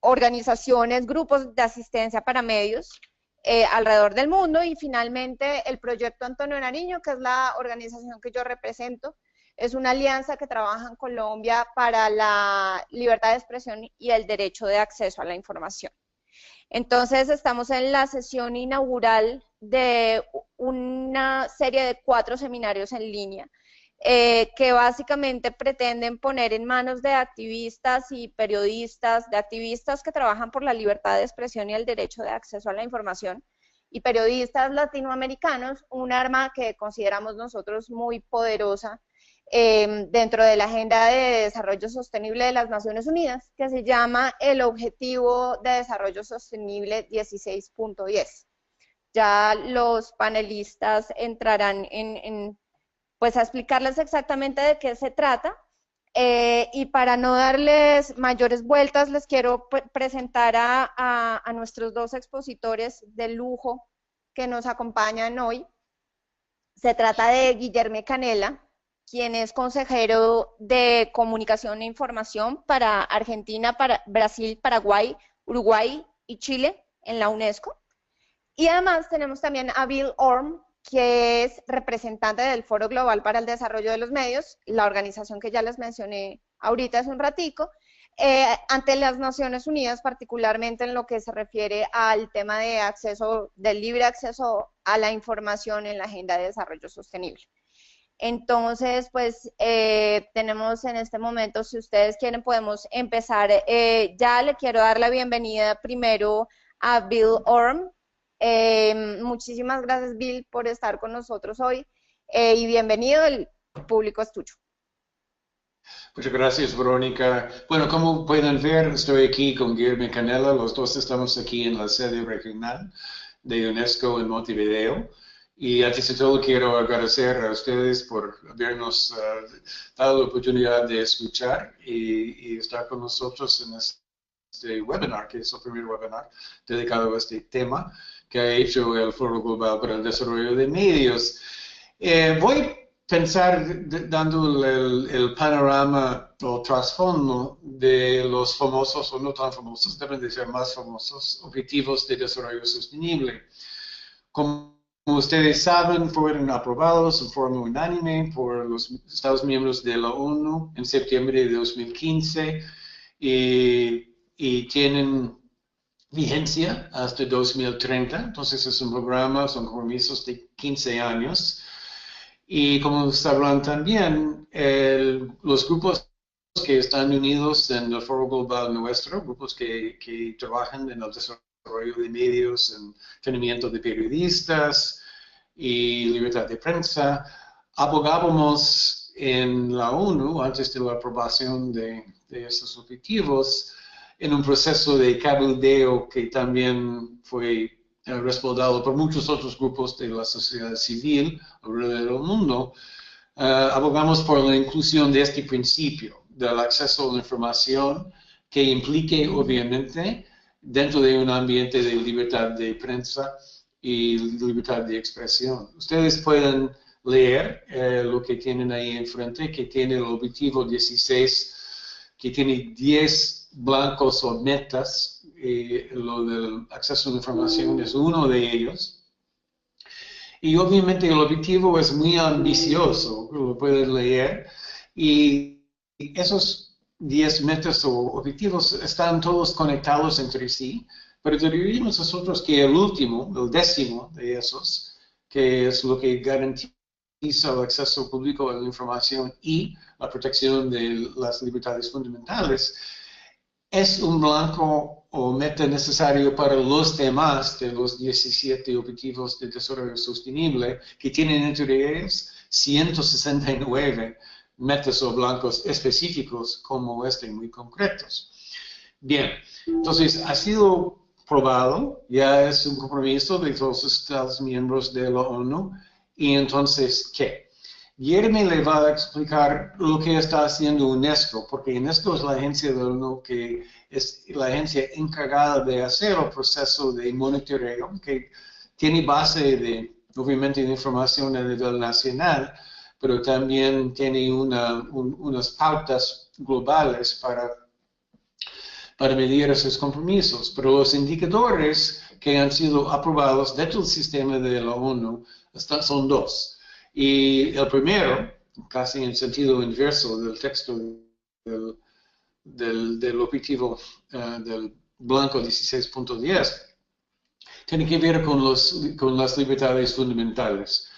organizaciones, grupos de asistencia para medios alrededor del mundo, y finalmente el Proyecto Antonio Nariño, que es la organización que yo represento. Es una alianza que trabaja en Colombia para la libertad de expresión y el derecho de acceso a la información. Entonces, estamos en la sesión inaugural de una serie de 4 seminarios en línea, que básicamente pretenden poner en manos de activistas y periodistas, de activistas que trabajan por la libertad de expresión y el derecho de acceso a la información, y periodistas latinoamericanos, un arma que consideramos nosotros muy poderosa dentro de la Agenda de Desarrollo Sostenible de las Naciones Unidas, que se llama el Objetivo de Desarrollo Sostenible 16.10. Ya los panelistas entrarán pues a explicarles exactamente de qué se trata, y para no darles mayores vueltas, les quiero presentar a nuestros 2 expositores de lujo que nos acompañan hoy. Se trata de Guillermo Canela, quien es consejero de Comunicación e Información para Argentina, para Brasil, Paraguay, Uruguay y Chile en la UNESCO. Y además tenemos también a Bill Orme, que es representante del Foro Global para el Desarrollo de los Medios, la organización que ya les mencioné ahorita hace un ratico, ante las Naciones Unidas, particularmente en lo que se refiere al tema de acceso, del libre acceso a la información en la Agenda de Desarrollo Sostenible. Entonces, pues tenemos en este momento, si ustedes quieren, podemos empezar. Ya le quiero dar la bienvenida primero a Bill Orme. Muchísimas gracias, Bill, por estar con nosotros hoy, y bienvenido, el público es tuyo. Muchas gracias, Verónica. Bueno, como pueden ver, estoy aquí con Guillermo Canela. Los 2 estamos aquí en la sede regional de UNESCO en Montevideo. Y antes de todo quiero agradecer a ustedes por habernos dado la oportunidad de escuchar y estar con nosotros en este webinar, que es el primer webinar dedicado a este tema que ha hecho el Foro Global para el Desarrollo de Medios. Voy a pensar dando el panorama o trasfondo de los famosos o no tan famosos, deben de ser más famosos, objetivos de desarrollo sostenible. Como ustedes saben, fueron aprobados en forma unánime por los Estados miembros de la ONU en septiembre de 2015 y tienen vigencia hasta 2030. Entonces es un programa, son compromisos de 15 años. Y como sabrán también, los grupos que están unidos en el Foro Global nuestro, grupos que trabajan en el desarrollo de medios, en entrenamiento de periodistas y libertad de prensa, abogábamos en la ONU, antes de la aprobación de estos objetivos, en un proceso de cabildeo que también fue respaldado por muchos otros grupos de la sociedad civil alrededor del mundo, abogamos por la inclusión de este principio del acceso a la información que implique, obviamente, dentro de un ambiente de libertad de prensa y libertad de expresión. Ustedes pueden leer lo que tienen ahí enfrente, que tiene el objetivo 16, que tiene 10 blancos o metas. Lo del acceso a la información es uno de ellos. Y obviamente el objetivo es muy ambicioso, lo pueden leer, y esos 10 metas o objetivos están todos conectados entre sí, pero diríamos nosotros que el último, el 10º de esos, que es lo que garantiza el acceso público a la información y la protección de las libertades fundamentales, es un blanco o meta necesario para los demás de los 17 objetivos de desarrollo sostenible, que tienen entre ellos 169 metas o blancos específicos como este, muy concretos. Bien, entonces ha sido probado, ya es un compromiso de todos los Estados miembros de la ONU, y entonces, ¿qué? Guillermo le va a explicar lo que está haciendo UNESCO, porque UNESCO es la agencia de la ONU que es la agencia encargada de hacer el proceso de monitoreo, que tiene base de, obviamente, de información a nivel nacional, pero también tiene unas pautas globales para medir esos compromisos. Pero los indicadores que han sido aprobados dentro del sistema de la ONU son dos. Y el primero, casi en sentido inverso del texto del objetivo del blanco 16.10, tiene que ver con las libertades fundamentales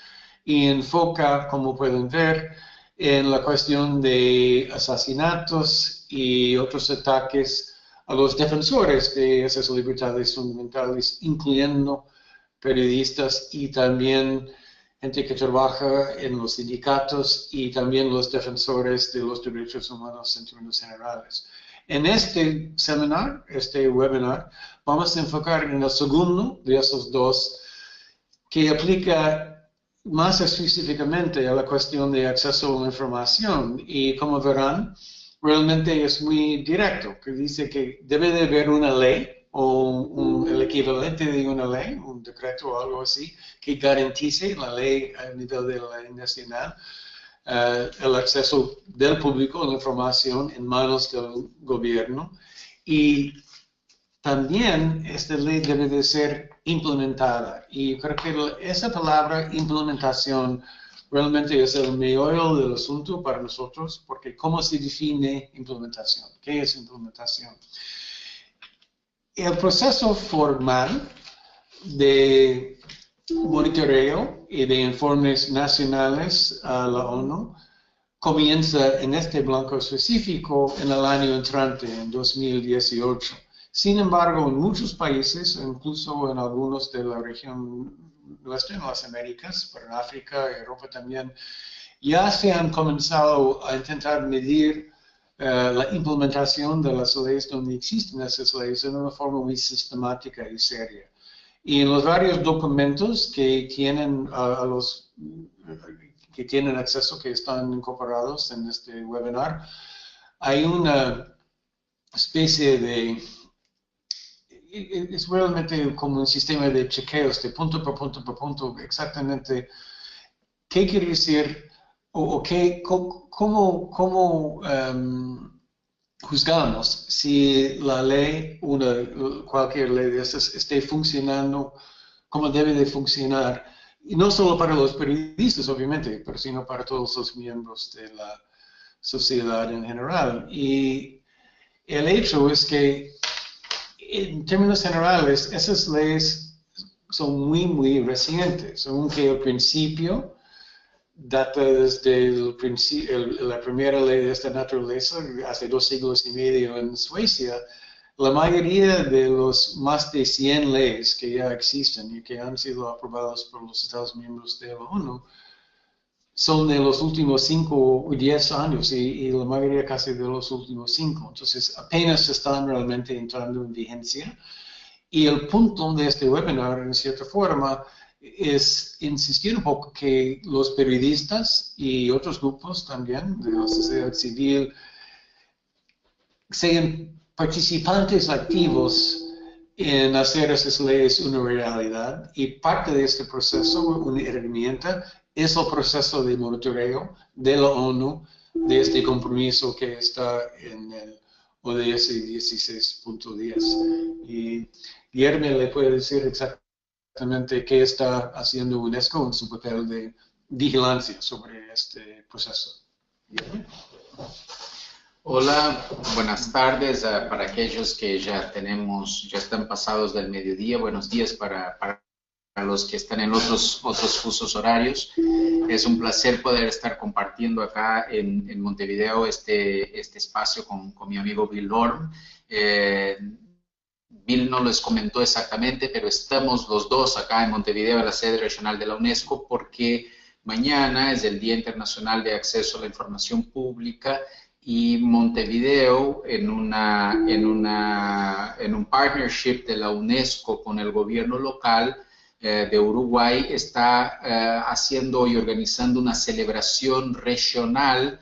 y enfoca, como pueden ver, en la cuestión de asesinatos y otros ataques a los defensores de esas libertades fundamentales, incluyendo periodistas y también gente que trabaja en los sindicatos y también los defensores de los derechos humanos en términos generales. En este seminar, este webinar, vamos a enfocar en el segundo de esos dos, que aplica más específicamente a la cuestión de acceso a la información. Y como verán, realmente es muy directo, que dice que debe de haber una ley o el equivalente de una ley, un decreto o algo así, que garantice la ley a nivel de la ley nacional, el acceso del público a la información en manos del gobierno. Y también esta ley debe de ser implementada. Y creo que esa palabra implementación realmente es el meollo del asunto para nosotros, porque ¿cómo se define implementación? ¿Qué es implementación? El proceso formal de monitoreo y de informes nacionales a la ONU comienza en este blanco específico en el año entrante, en 2018. Sin embargo, en muchos países, incluso en algunos de la región nuestra, en las Américas, pero en África, Europa también, ya se han comenzado a intentar medir la implementación de las leyes donde existen esas leyes de una forma muy sistemática y seria. Y en los varios documentos que tienen que tienen acceso, que están incorporados en este webinar, hay una especie de, es realmente como un sistema de chequeos de punto por punto por punto, exactamente qué quiere decir o qué, cómo juzgamos si la ley, cualquier ley de esas, esté funcionando como debe de funcionar. Y no solo para los periodistas, obviamente, pero sino para todos los miembros de la sociedad en general. Y el hecho es que, en términos generales, esas leyes son muy, muy recientes, aunque el principio data desde la primera ley de esta naturaleza, hace 2 siglos y medio en Suecia. La mayoría de los más de 100 leyes que ya existen y que han sido aprobadas por los Estados miembros de la ONU son de los últimos 5 o 10 años y la mayoría casi de los últimos 5. Entonces apenas están realmente entrando en vigencia. Y el punto de este webinar, en cierta forma, es insistir un poco que los periodistas y otros grupos también de la sociedad civil sean participantes activos en hacer esas leyes una realidad, y parte de este proceso, una herramienta, es el proceso de monitoreo de la ONU de este compromiso que está en el ODS 16.10. Y Guillermo le puede decir exactamente qué está haciendo UNESCO en su papel de vigilancia sobre este proceso. Guillermo. Hola, buenas tardes para aquellos que ya están pasados del mediodía. Buenos días para los que están en otros fusos horarios. Es un placer poder estar compartiendo acá en Montevideo este espacio con mi amigo Bill Orm. Bill no les comentó exactamente, pero estamos los dos acá en Montevideo, en la sede regional de la UNESCO, porque mañana es el Día Internacional de Acceso a la Información Pública, y Montevideo, en un partnership de la UNESCO con el gobierno local de Uruguay, está haciendo y organizando una celebración regional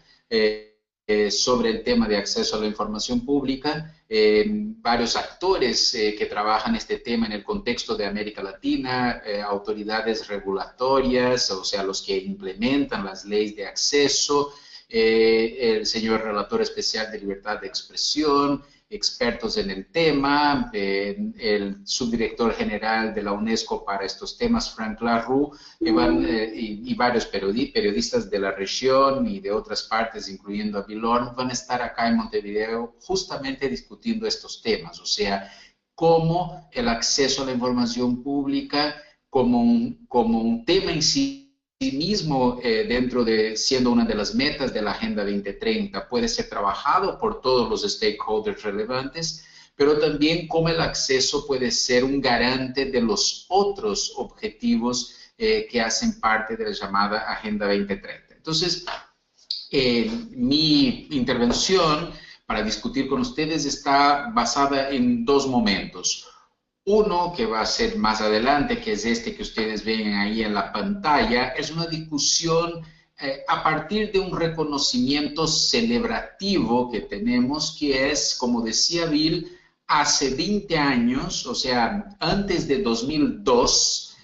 sobre el tema de acceso a la información pública. Varios actores que trabajan este tema en el contexto de América Latina, autoridades regulatorias, o sea, los que implementan las leyes de acceso, el señor relator especial de libertad de expresión, expertos en el tema, el subdirector general de la UNESCO para estos temas, Frank Larue, y varios periodistas de la región y de otras partes, incluyendo a Vilón, van a estar acá en Montevideo justamente discutiendo estos temas, o sea, cómo el acceso a la información pública como un tema en sí mismo, dentro de siendo una de las metas de la Agenda 2030, puede ser trabajado por todos los stakeholders relevantes, pero también cómo el acceso puede ser un garante de los otros objetivos que hacen parte de la llamada Agenda 2030. Entonces, mi intervención para discutir con ustedes está basada en dos momentos. Uno, que va a ser más adelante, que es este que ustedes ven ahí en la pantalla, es una discusión a partir de un reconocimiento celebrativo que tenemos, que es, como decía Bill, hace 20 años, o sea, antes de 2002,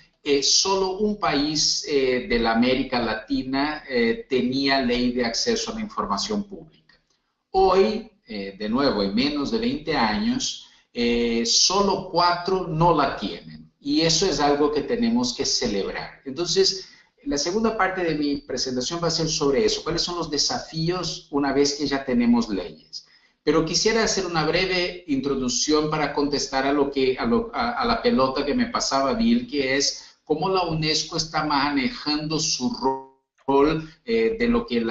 solo un país de la América Latina tenía ley de acceso a la información pública. Hoy, de nuevo, en menos de 20 años, solo 4 no la tienen. Y eso es algo que tenemos que celebrar. Entonces, la segunda parte de mi presentación va a ser sobre eso. ¿Cuáles son los desafíos una vez que ya tenemos leyes? Pero quisiera hacer una breve introducción para contestar a la pelota que me pasaba Bill, que es cómo la UNESCO está manejando su rol de lo que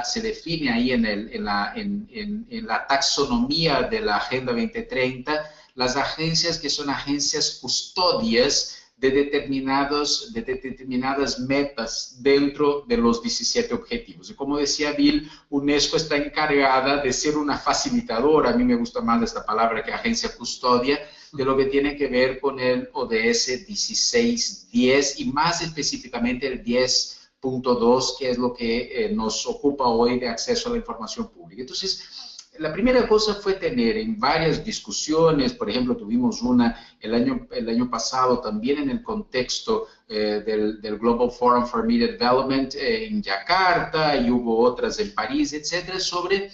se define ahí en la taxonomía de la Agenda 2030, las agencias que son agencias custodias de determinadas metas dentro de los 17 objetivos. Y como decía Bill, UNESCO está encargada de ser una facilitadora, a mí me gusta más esta palabra que agencia custodia, de lo que tiene que ver con el ODS 1610 y más específicamente el 10.2, que es lo que nos ocupa hoy de acceso a la información pública. Entonces, la primera cosa fue tener en varias discusiones, por ejemplo, tuvimos una el año pasado también en el contexto del Global Forum for Media Development en Yakarta, y hubo otras en París, etcétera, sobre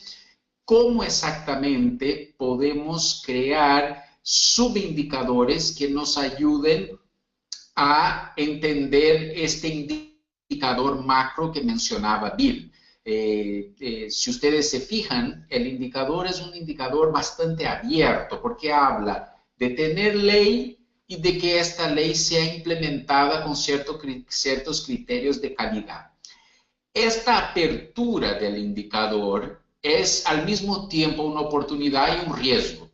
cómo exactamente podemos crear subindicadores que nos ayuden a entender este indicador macro que mencionaba Bill. Si ustedes se fijan, el indicador es un indicador bastante abierto porque habla de tener ley y de que esta ley sea implementada con ciertos criterios de calidad. Esta apertura del indicador es al mismo tiempo una oportunidad y un riesgo.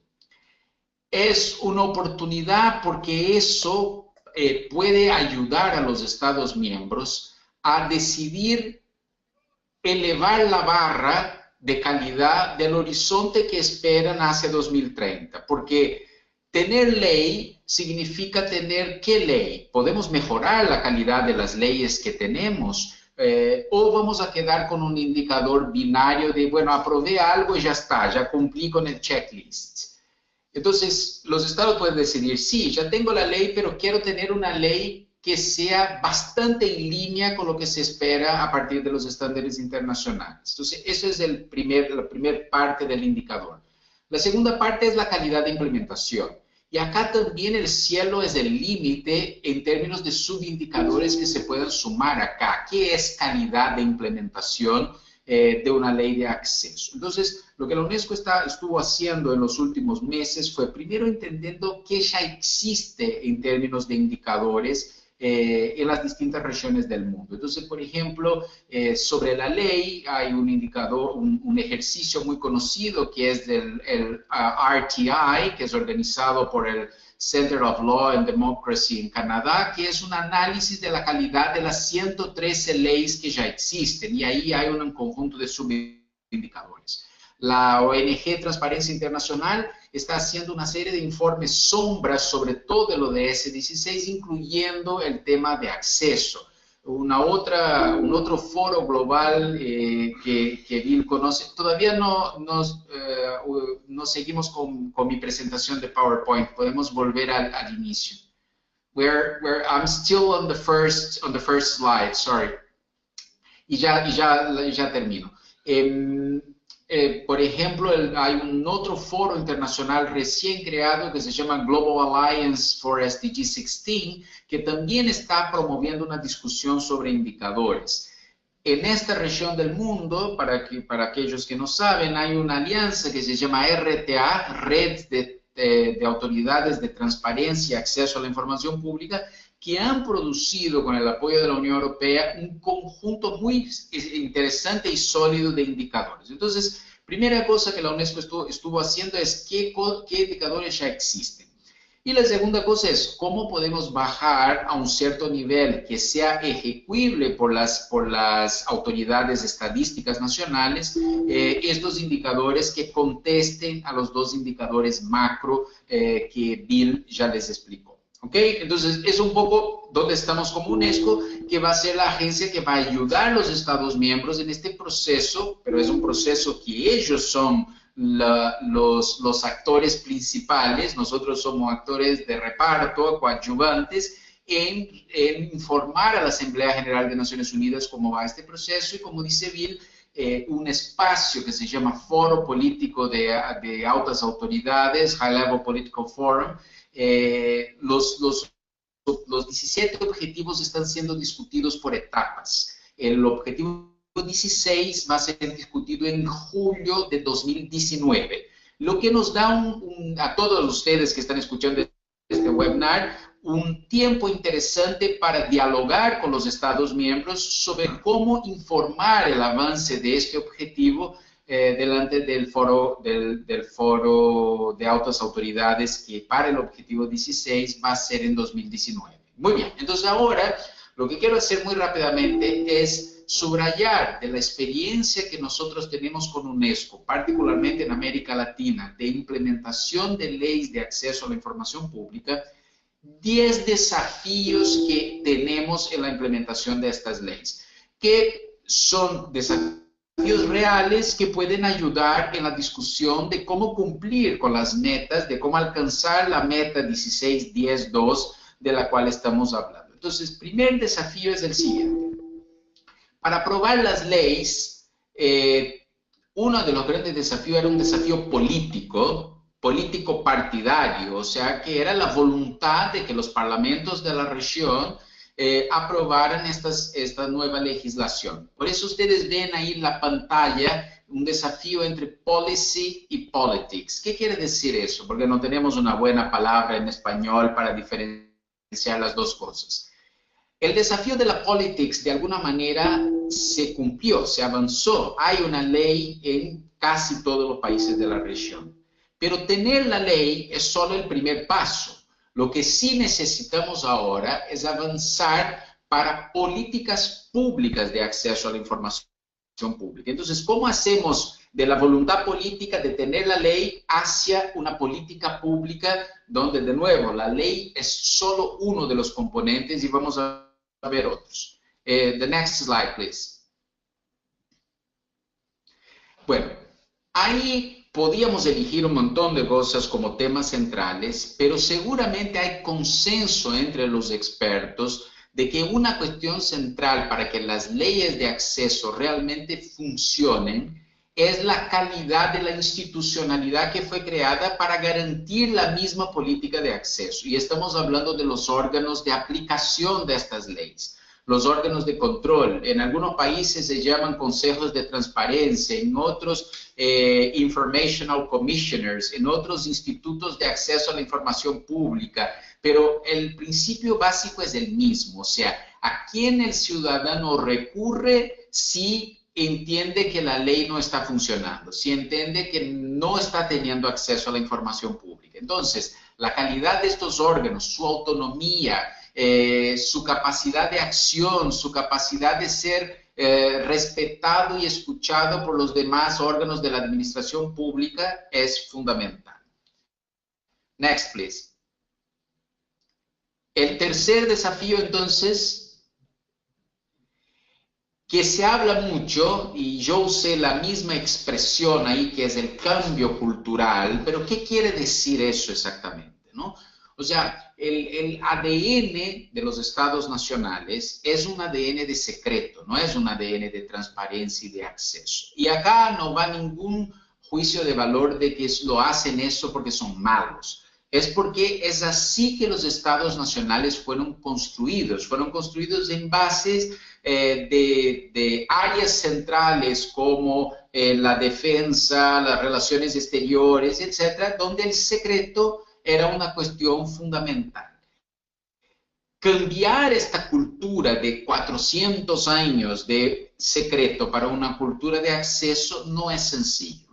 Es una oportunidad porque eso puede ayudar a los Estados miembros a decidir elevar la barra de calidad del horizonte que esperan hacia 2030, porque tener ley significa tener ¿qué ley? Podemos mejorar la calidad de las leyes que tenemos, o vamos a quedar con un indicador binario de, bueno, aprobé algo y ya está, ya cumplí con el checklist. Entonces, los estados pueden decidir, sí, ya tengo la ley, pero quiero tener una ley que sea bastante en línea con lo que se espera a partir de los estándares internacionales. Entonces, eso es la primera parte del indicador. La segunda parte es la calidad de implementación. Y acá también el cielo es el límite en términos de subindicadores que se puedan sumar acá. ¿Qué es calidad de implementación de una ley de acceso? Entonces, lo que la UNESCO estuvo haciendo en los últimos meses fue primero entendiendo qué ya existe en términos de indicadores en las distintas regiones del mundo. Entonces, por ejemplo, sobre la ley hay un indicador, un ejercicio muy conocido que es el RTI, que es organizado por el Center of Law and Democracy en Canadá, que es un análisis de la calidad de las 113 leyes que ya existen, y ahí hay un conjunto de subindicadores. La ONG Transparencia Internacional está haciendo una serie de informes sombras sobre todo el ODS 16, incluyendo el tema de acceso. Un otro foro global que Bill conoce. Todavía no seguimos con mi presentación de PowerPoint. Podemos volver al inicio. I'm still on the first slide, sorry. Y ya termino. Por ejemplo, hay un otro foro internacional recién creado que se llama Global Alliance for SDG 16, que también está promoviendo una discusión sobre indicadores. En esta región del mundo, para aquellos que no saben, hay una alianza que se llama RTA, Red de Autoridades de Transparencia y Acceso a la Información Pública, que han producido con el apoyo de la Unión Europea un conjunto muy interesante y sólido de indicadores. Entonces, primera cosa que la UNESCO estuvo haciendo es qué indicadores ya existen. Y la segunda cosa es cómo podemos bajar a un cierto nivel que sea ejecuible por las autoridades estadísticas nacionales estos indicadores que contesten a los dos indicadores macro que Bill ya les explicó. ¿Ok? Entonces, es un poco donde estamos como UNESCO, que va a ser la agencia que va a ayudar a los Estados miembros en este proceso, pero es un proceso que ellos son los actores principales, nosotros somos actores de reparto, coadyuvantes, en informar a la Asamblea General de Naciones Unidas cómo va este proceso y, como dice Bill, un espacio que se llama Foro Político de Altas Autoridades, High Level Political Forum. Los 17 objetivos están siendo discutidos por etapas. El objetivo 16 va a ser discutido en julio de 2019, lo que nos da a todos ustedes que están escuchando este webinar un tiempo interesante para dialogar con los Estados miembros sobre cómo informar el avance de este objetivo delante del foro de altas autoridades, que para el objetivo 16 va a ser en 2019. Muy bien, entonces ahora lo que quiero hacer muy rápidamente es subrayar de la experiencia que nosotros tenemos con UNESCO, particularmente en América Latina, de implementación de leyes de acceso a la información pública, 10 desafíos que tenemos en la implementación de estas leyes, que son desafíos reales que pueden ayudar en la discusión de cómo cumplir con las metas, de cómo alcanzar la meta 16-10-2 de la cual estamos hablando. Entonces, el primer desafío es el siguiente. Para aprobar las leyes, uno de los grandes desafíos era un desafío político partidario, o sea, que era la voluntad de que los parlamentos de la región aprobaran esta nueva legislación. Por eso ustedes ven ahí en la pantalla un desafío entre policy y politics. ¿Qué quiere decir eso? Porque no tenemos una buena palabra en español para diferenciar las dos cosas. El desafío de la politics de alguna manera se cumplió, se avanzó. Hay una ley en casi todos los países de la región. Pero tener la ley es solo el primer paso. Lo que sí necesitamos ahora es avanzar para políticas públicas de acceso a la información pública. Entonces, ¿cómo hacemos de la voluntad política de tener la ley hacia una política pública donde, de nuevo, la ley es solo uno de los componentes y vamos a ver otros? The next slide, please. Bueno, ahí podíamos elegir un montón de cosas como temas centrales, pero seguramente hay consenso entre los expertos de que una cuestión central para que las leyes de acceso realmente funcionen es la calidad de la institucionalidad que fue creada para garantir la misma política de acceso. Y estamos hablando de los órganos de aplicación de estas leyes. Los órganos de control, en algunos países se llaman consejos de transparencia, en otros informational commissioners, en otros institutos de acceso a la información pública, pero el principio básico es el mismo, o sea, ¿a quién el ciudadano recurre si entiende que la ley no está funcionando, si entiende que no está teniendo acceso a la información pública? Entonces, la calidad de estos órganos, su autonomía, su capacidad de acción, su capacidad de ser respetado y escuchado por los demás órganos de la administración pública es fundamental. Next, please. El tercer desafío, entonces, que se habla mucho, y yo usé la misma expresión ahí, que es el cambio cultural, pero ¿qué quiere decir eso exactamente, no? O sea, el ADN de los estados nacionales es un ADN de secreto, no es un ADN de transparencia y de acceso. Y acá no va ningún juicio de valor de que lo hacen eso porque son malos. Es porque es así que los estados nacionales fueron construidos en bases de áreas centrales como la defensa, las relaciones exteriores, etcétera, donde el secreto era una cuestión fundamental. Cambiar esta cultura de 400 años de secreto para una cultura de acceso no es sencillo.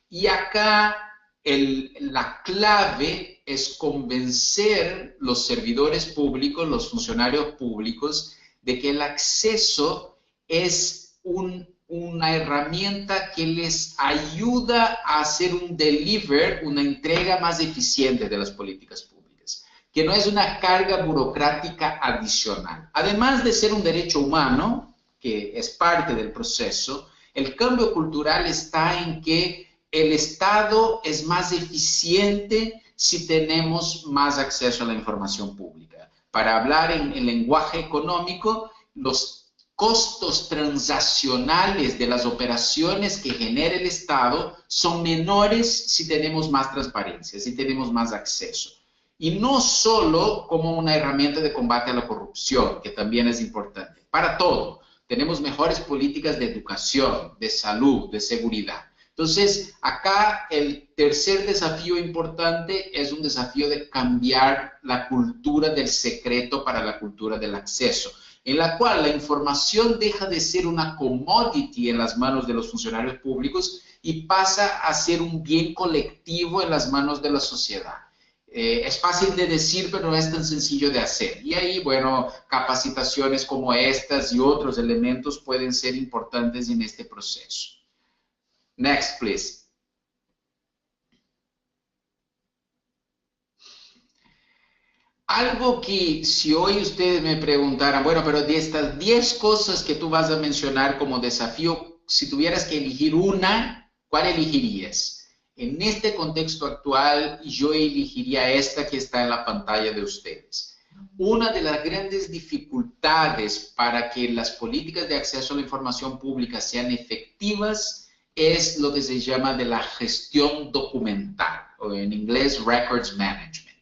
Y acá la clave es convencer los servidores públicos, los funcionarios públicos, de que el acceso es una herramienta que les ayuda a hacer una entrega más eficiente de las políticas públicas, que no es una carga burocrática adicional. Además de ser un derecho humano, que es parte del proceso, el cambio cultural está en que el Estado es más eficiente si tenemos más acceso a la información pública. Para hablar en lenguaje económico, los costos transaccionales de las operaciones que genera el Estado son menores si tenemos más transparencia, si tenemos más acceso. Y no solo como una herramienta de combate a la corrupción, que también es importante, para todo. Tenemos mejores políticas de educación, de salud, de seguridad. Entonces, acá el tercer desafío importante es un desafío de cambiar la cultura del secreto para la cultura del acceso, en la cual la información deja de ser una commodity en las manos de los funcionarios públicos y pasa a ser un bien colectivo en las manos de la sociedad. Es fácil de decir, pero no es tan sencillo de hacer. Y ahí, bueno, capacitaciones como estas y otros elementos pueden ser importantes en este proceso. Next, please. Algo que si hoy ustedes me preguntaran, bueno, pero de estas 10 cosas que tú vas a mencionar como desafío, si tuvieras que elegir una, ¿cuál elegirías? En este contexto actual, yo elegiría esta que está en la pantalla de ustedes. Una de las grandes dificultades para que las políticas de acceso a la información pública sean efectivas es lo que se llama de la gestión documental, o en inglés, Records Management.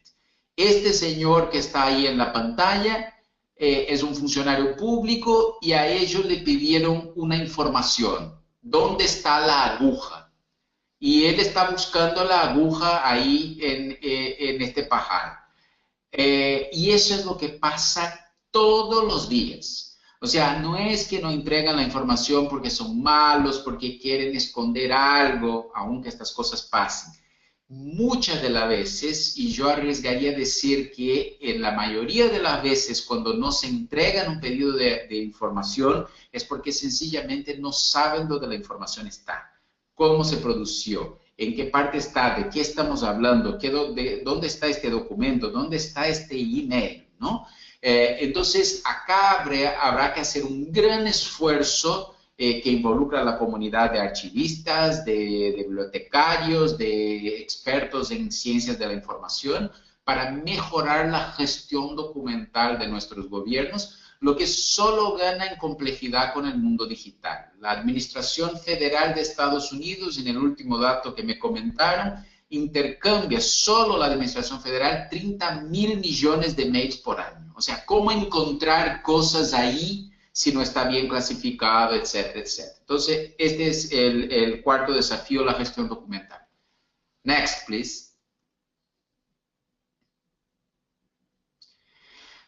Este señor que está ahí en la pantalla es un funcionario público y a ellos le pidieron una información. ¿Dónde está la aguja? Y él está buscando la aguja ahí en este pajar. Y eso es lo que pasa todos los días. O sea, no es que no entregan la información porque son malos, porque quieren esconder algo, aunque estas cosas pasen. Muchas de las veces, y yo arriesgaría a decir que en la mayoría de las veces cuando no se entregan un pedido de información, es porque sencillamente no saben dónde la información está, cómo se produció, en qué parte está, de qué estamos hablando, dónde está este documento, dónde está este email, ¿no? Entonces, acá habrá que hacer un gran esfuerzo que involucra a la comunidad de archivistas, de bibliotecarios, de expertos en ciencias de la información, para mejorar la gestión documental de nuestros gobiernos, lo que solo gana en complejidad con el mundo digital. La Administración Federal de Estados Unidos, en el último dato que me comentaron, intercambia solo la Administración Federal 30.000 millones de mails por año. O sea, ¿cómo encontrar cosas ahí si no está bien clasificado, etcétera, etcétera? Entonces, este es el cuarto desafío, la gestión documental. Next, please.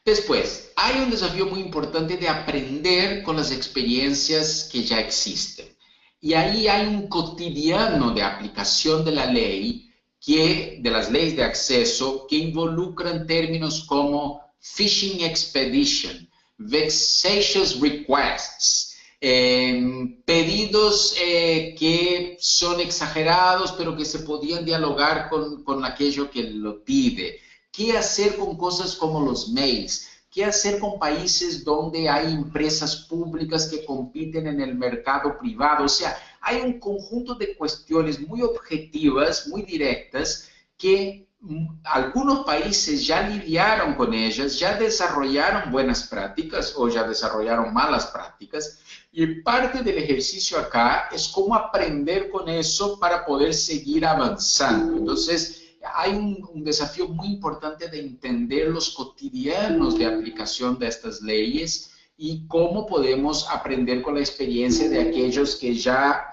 Después, hay un desafío muy importante de aprender con las experiencias que ya existen. Y ahí hay un cotidiano de aplicación de la ley, de las leyes de acceso, que involucran términos como phishing expedition, vexatious requests, pedidos que son exagerados, pero que se podían dialogar con aquello que lo pide. ¿Qué hacer con cosas como los mails? ¿Qué hacer con países donde hay empresas públicas que compiten en el mercado privado? O sea, hay un conjunto de cuestiones muy objetivas, muy directas, que algunos países ya lidiaron con ellas, ya desarrollaron buenas prácticas o ya desarrollaron malas prácticas, y parte del ejercicio acá es cómo aprender con eso para poder seguir avanzando. Entonces, hay un desafío muy importante de entender los cotidianos de aplicación de estas leyes y cómo podemos aprender con la experiencia de aquellos que ya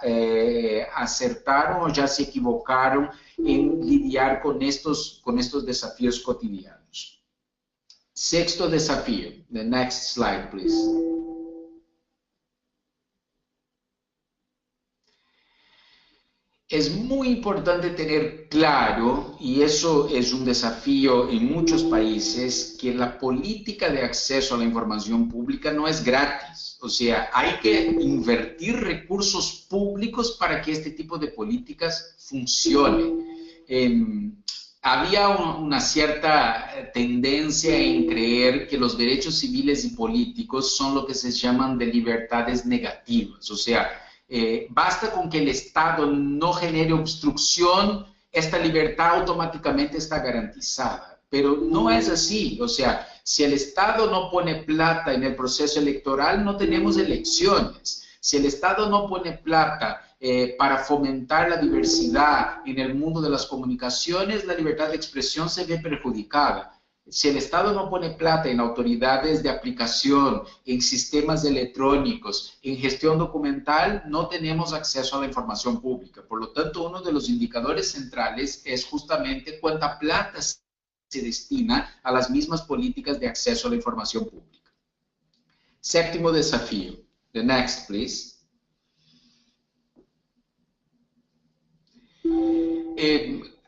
acertaron o ya se equivocaron en lidiar con estos desafíos cotidianos. Sexto desafío. The next slide, please. Es muy importante tener claro, y eso es un desafío en muchos países, que la política de acceso a la información pública no es gratis. O sea, hay que invertir recursos públicos para que este tipo de políticas funcione. Había una cierta tendencia en creer que los derechos civiles y políticos son lo que se llaman de libertades negativas. O sea, basta con que el Estado no genere obstrucción, esta libertad automáticamente está garantizada. Pero no es así. O sea, si el Estado no pone plata en el proceso electoral, no tenemos elecciones. Si el Estado no pone plata para fomentar la diversidad en el mundo de las comunicaciones, la libertad de expresión se ve perjudicada. Si el Estado no pone plata en autoridades de aplicación, en sistemas electrónicos, en gestión documental, no tenemos acceso a la información pública. Por lo tanto, uno de los indicadores centrales es justamente cuánta plata se destina a las mismas políticas de acceso a la información pública. Séptimo desafío. The next, please.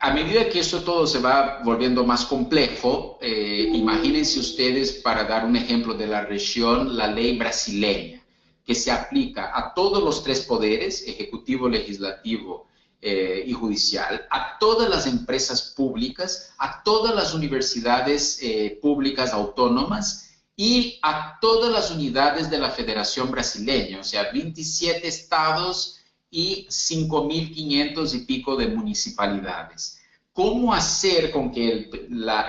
A medida que esto todo se va volviendo más complejo, imagínense ustedes, para dar un ejemplo de la región, la ley brasileña, que se aplica a todos los tres poderes, ejecutivo, legislativo y judicial, a todas las empresas públicas, a todas las universidades públicas autónomas y a todas las unidades de la Federación Brasileña, o sea, 27 estados y 5.500 y pico de municipalidades. ¿Cómo hacer con que la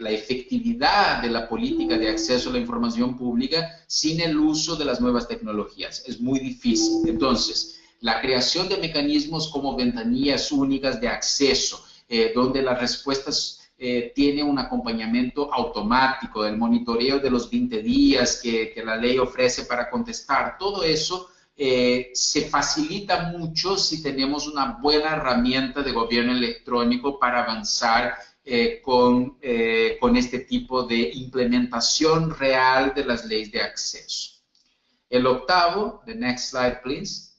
efectividad de la política de acceso a la información pública sin el uso de las nuevas tecnologías? Es muy difícil. Entonces, la creación de mecanismos como ventanillas únicas de acceso, donde las respuestas tienen un acompañamiento automático, el monitoreo de los 20 días que la ley ofrece para contestar, todo eso se facilita mucho si tenemos una buena herramienta de gobierno electrónico para avanzar con este tipo de implementación real de las leyes de acceso. El octavo, the next slide, please.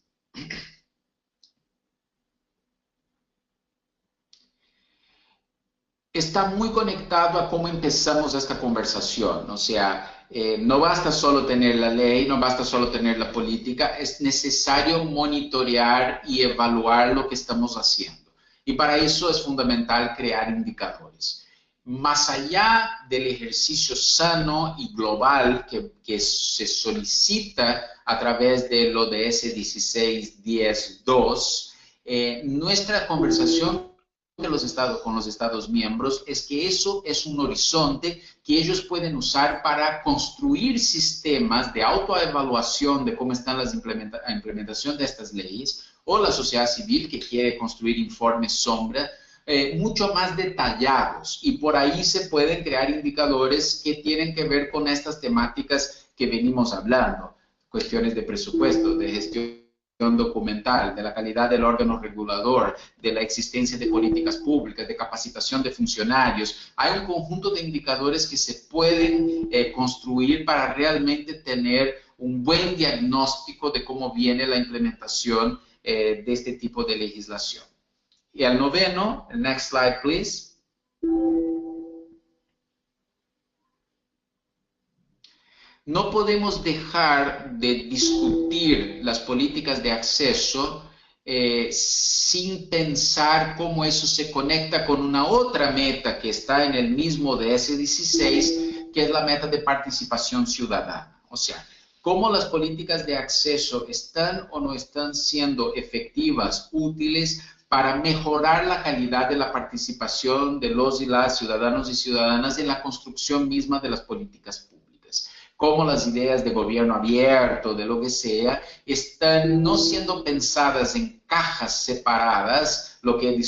Está muy conectado a cómo empezamos esta conversación. O sea, no basta solo tener la ley, no basta solo tener la política, es necesario monitorear y evaluar lo que estamos haciendo. Y para eso es fundamental crear indicadores. Más allá del ejercicio sano y global que se solicita a través del ODS 16.10.2, nuestra conversación con los Estados miembros es que eso es un horizonte que ellos pueden usar para construir sistemas de autoevaluación de cómo están la implementación de estas leyes, o la sociedad civil que quiere construir informes sombra mucho más detallados, y por ahí se pueden crear indicadores que tienen que ver con estas temáticas que venimos hablando, cuestiones de presupuesto, de gestión documental, de la calidad del órgano regulador, de la existencia de políticas públicas, de capacitación de funcionarios. Hay un conjunto de indicadores que se pueden construir para realmente tener un buen diagnóstico de cómo viene la implementación de este tipo de legislación. Y al noveno, el next slide, please. No podemos dejar de discutir las políticas de acceso sin pensar cómo eso se conecta con una otra meta que está en el mismo DS16, que es la meta de participación ciudadana. O sea, cómo las políticas de acceso están o no están siendo efectivas, útiles para mejorar la calidad de la participación de los y las ciudadanos y ciudadanas en la construcción misma de las políticas públicas. Como las ideas de gobierno abierto, de lo que sea, están no siendo pensadas en cajas separadas, lo que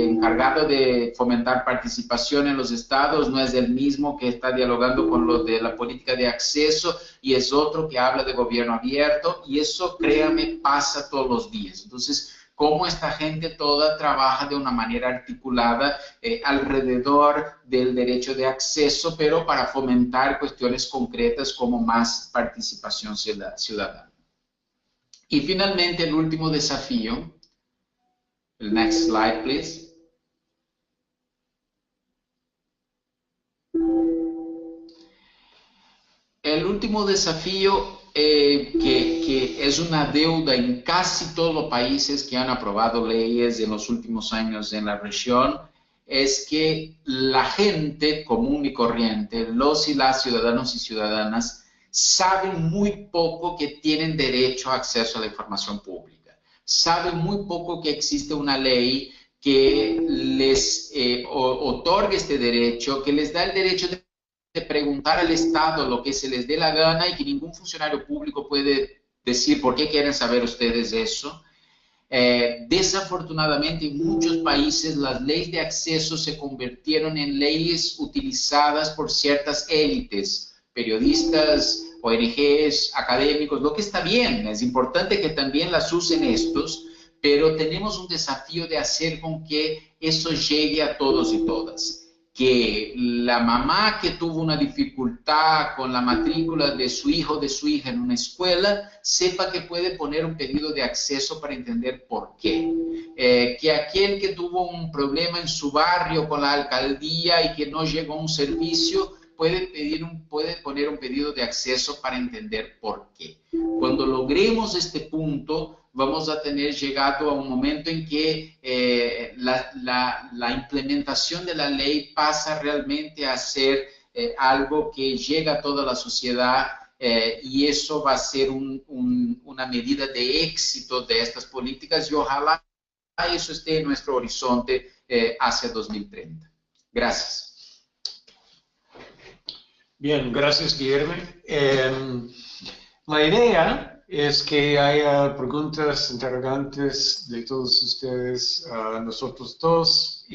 encargado de fomentar participación en los estados no es el mismo que está dialogando con lo de la política de acceso y es otro que habla de gobierno abierto, y eso, créame, pasa todos los días. Entonces, cómo esta gente toda trabaja de una manera articulada alrededor del derecho de acceso, pero para fomentar cuestiones concretas como más participación ciudadana. Y finalmente, el último desafío. El next slide, please. El último desafío que es una deuda en casi todos los países que han aprobado leyes en los últimos años en la región, es que la gente común y corriente, los y las ciudadanos y ciudadanas, saben muy poco que tienen derecho a acceso a la información pública. Saben muy poco que existe una ley que les otorga este derecho, que les da el derecho de preguntar al Estado lo que se les dé la gana y que ningún funcionario público puede decir por qué quieren saber ustedes eso. Desafortunadamente, en muchos países las leyes de acceso se convirtieron en leyes utilizadas por ciertas élites, periodistas, ONGs, académicos, lo que está bien, es importante que también las usen estos, pero tenemos un desafío de hacer con que eso llegue a todos y todas. Que la mamá que tuvo una dificultad con la matrícula de su hijo o de su hija en una escuela, sepa que puede poner un pedido de acceso para entender por qué. Que aquel que tuvo un problema en su barrio con la alcaldía y que no llegó a un servicio, puede poner un pedido de acceso para entender por qué. Cuando logremos este punto, vamos a tener llegado a un momento en que la implementación de la ley pasa realmente a ser algo que llega a toda la sociedad y eso va a ser una medida de éxito de estas políticas y ojalá eso esté en nuestro horizonte hacia 2030. Gracias. Bien, gracias, Guillermo. La idea es que haya preguntas, interrogantes de todos ustedes, nosotros dos,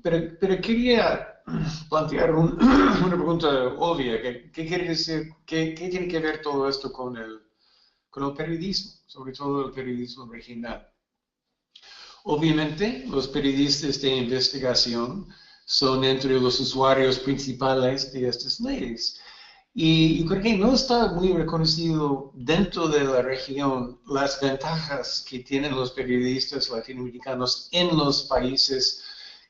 pero quería plantear una pregunta obvia. ¿Qué quiere decir? ¿Qué tiene que ver todo esto con el periodismo, sobre todo el periodismo regional? Obviamente, los periodistas de investigación son entre los usuarios principales de estas leyes. Y creo que no está muy reconocido dentro de la región las ventajas que tienen los periodistas latinoamericanos en los países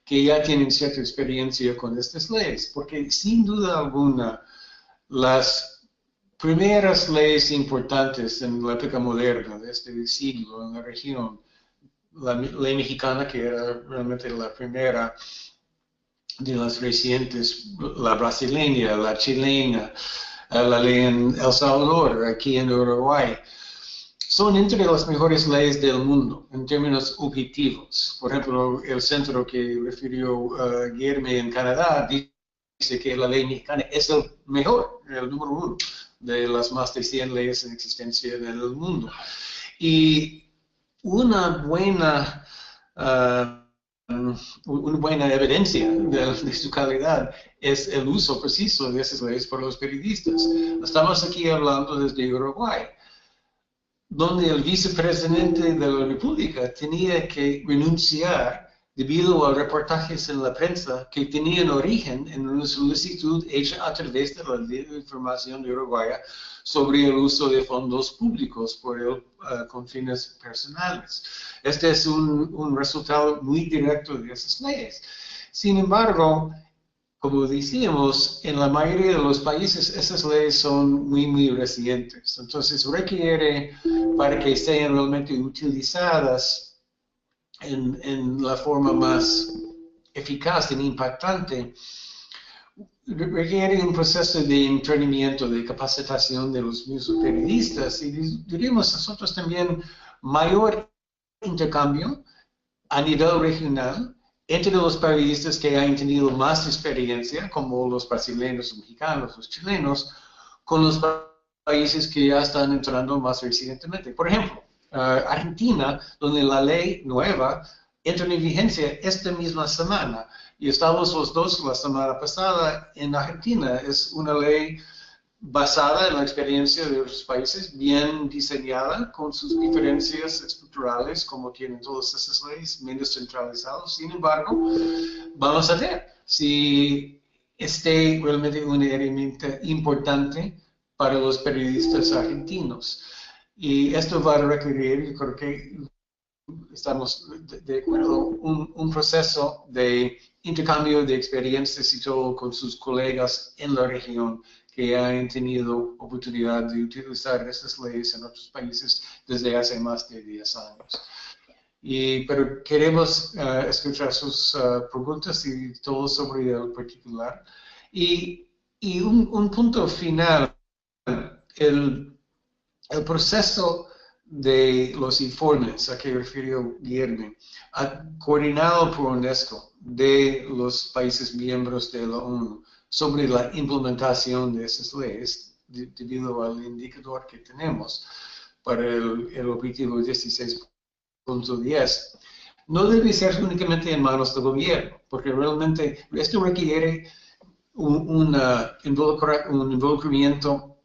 que ya tienen cierta experiencia con estas leyes. Porque sin duda alguna, las primeras leyes importantes en la época moderna de este siglo en la región, la ley mexicana, que era realmente la primera de las recientes, la brasileña, la chilena, la ley en El Salvador, aquí en Uruguay, son entre las mejores leyes del mundo en términos objetivos. Por ejemplo, el centro que refirió Guillermo en Canadá dice que la ley mexicana es el mejor, el número uno de las más de 100 leyes en existencia en el mundo. Y una buena evidencia de su calidad es el uso preciso de esas leyes por los periodistas. Estamos aquí hablando desde Uruguay, donde el vicepresidente de la República tenía que renunciar debido a reportajes en la prensa que tenían origen en una solicitud hecha a través de la Ley de Información de Uruguay sobre el uso de fondos públicos por él con fines personales. Este es un resultado muy directo de esas leyes. Sin embargo, como decíamos, en la mayoría de los países esas leyes son muy recientes. Entonces requiere, para que sean realmente utilizadas en la forma más eficaz e impactante, requiere un proceso de entrenamiento, de capacitación de los mismos periodistas y diríamos nosotros también mayor intercambio a nivel regional entre los periodistas que han tenido más experiencia, como los brasileños, los mexicanos, los chilenos, con los países que ya están entrando más recientemente. Por ejemplo, Argentina, donde la ley nueva entra en vigencia esta misma semana, y estamos los dos la semana pasada en Argentina. Es una ley basada en la experiencia de otros países, bien diseñada, con sus diferencias estructurales, como tienen todas esas leyes, menos centralizados. Sin embargo, vamos a ver si esté realmente una herramienta importante para los periodistas argentinos. Y esto va a requerir, yo creo que estamos de acuerdo, un proceso de intercambio de experiencias y todo con sus colegas en la región que han tenido oportunidad de utilizar esas leyes en otros países desde hace más de 10 años. Pero queremos escuchar sus preguntas y todo sobre el particular. Y un punto final, el proceso de los informes a que refirió Guillermo, coordinado por UNESCO de los países miembros de la ONU sobre la implementación de esas leyes, debido al indicador que tenemos para el objetivo 16.10, no debe ser únicamente en manos del gobierno, porque realmente esto requiere un involucramiento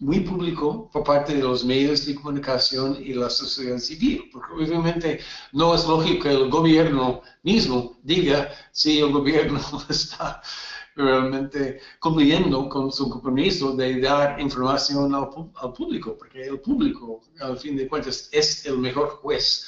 muy público por parte de los medios de comunicación y la sociedad civil, porque obviamente no es lógico que el gobierno mismo diga si el gobierno está realmente cumpliendo con su compromiso de dar información al público, porque el público, al fin de cuentas, es el mejor juez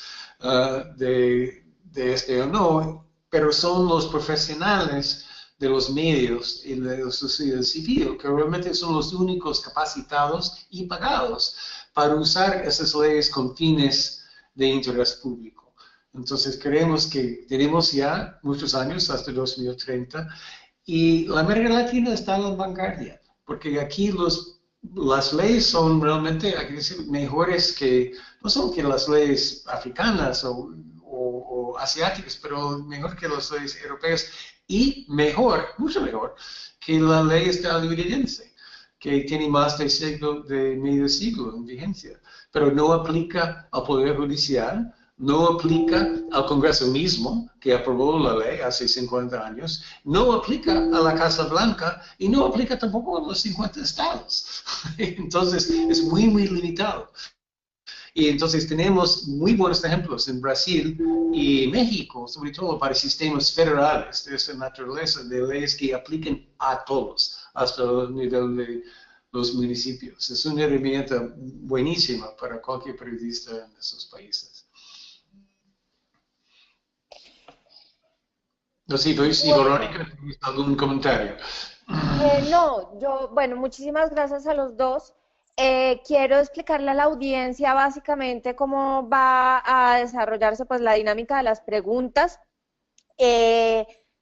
de este o no, pero son los profesionales de los medios y de la sociedad civil, que realmente son los únicos capacitados y pagados para usar esas leyes con fines de interés público. Entonces creemos que tenemos ya muchos años, hasta 2030, y la América Latina está en la vanguardia, porque aquí las leyes son realmente, hay que decir, mejores que, no solo que las leyes africanas o asiáticas, pero mejor que las leyes europeas, y mejor, mucho mejor, que la ley estadounidense, que tiene más de medio siglo en vigencia, pero no aplica al Poder Judicial, no aplica al Congreso mismo, que aprobó la ley hace 50 años, no aplica a la Casa Blanca y no aplica tampoco a los 50 estados. Entonces, es muy, muy limitado. Y entonces tenemos muy buenos ejemplos en Brasil y México, sobre todo para sistemas federales de esta naturaleza, de leyes que apliquen a todos, hasta el nivel de los municipios. Es una herramienta buenísima para cualquier periodista en esos países. No sé, si Verónica, ¿tienes algún comentario? No, bueno, muchísimas gracias a los dos. Quiero explicarle a la audiencia básicamente cómo va a desarrollarse pues la dinámica de las preguntas.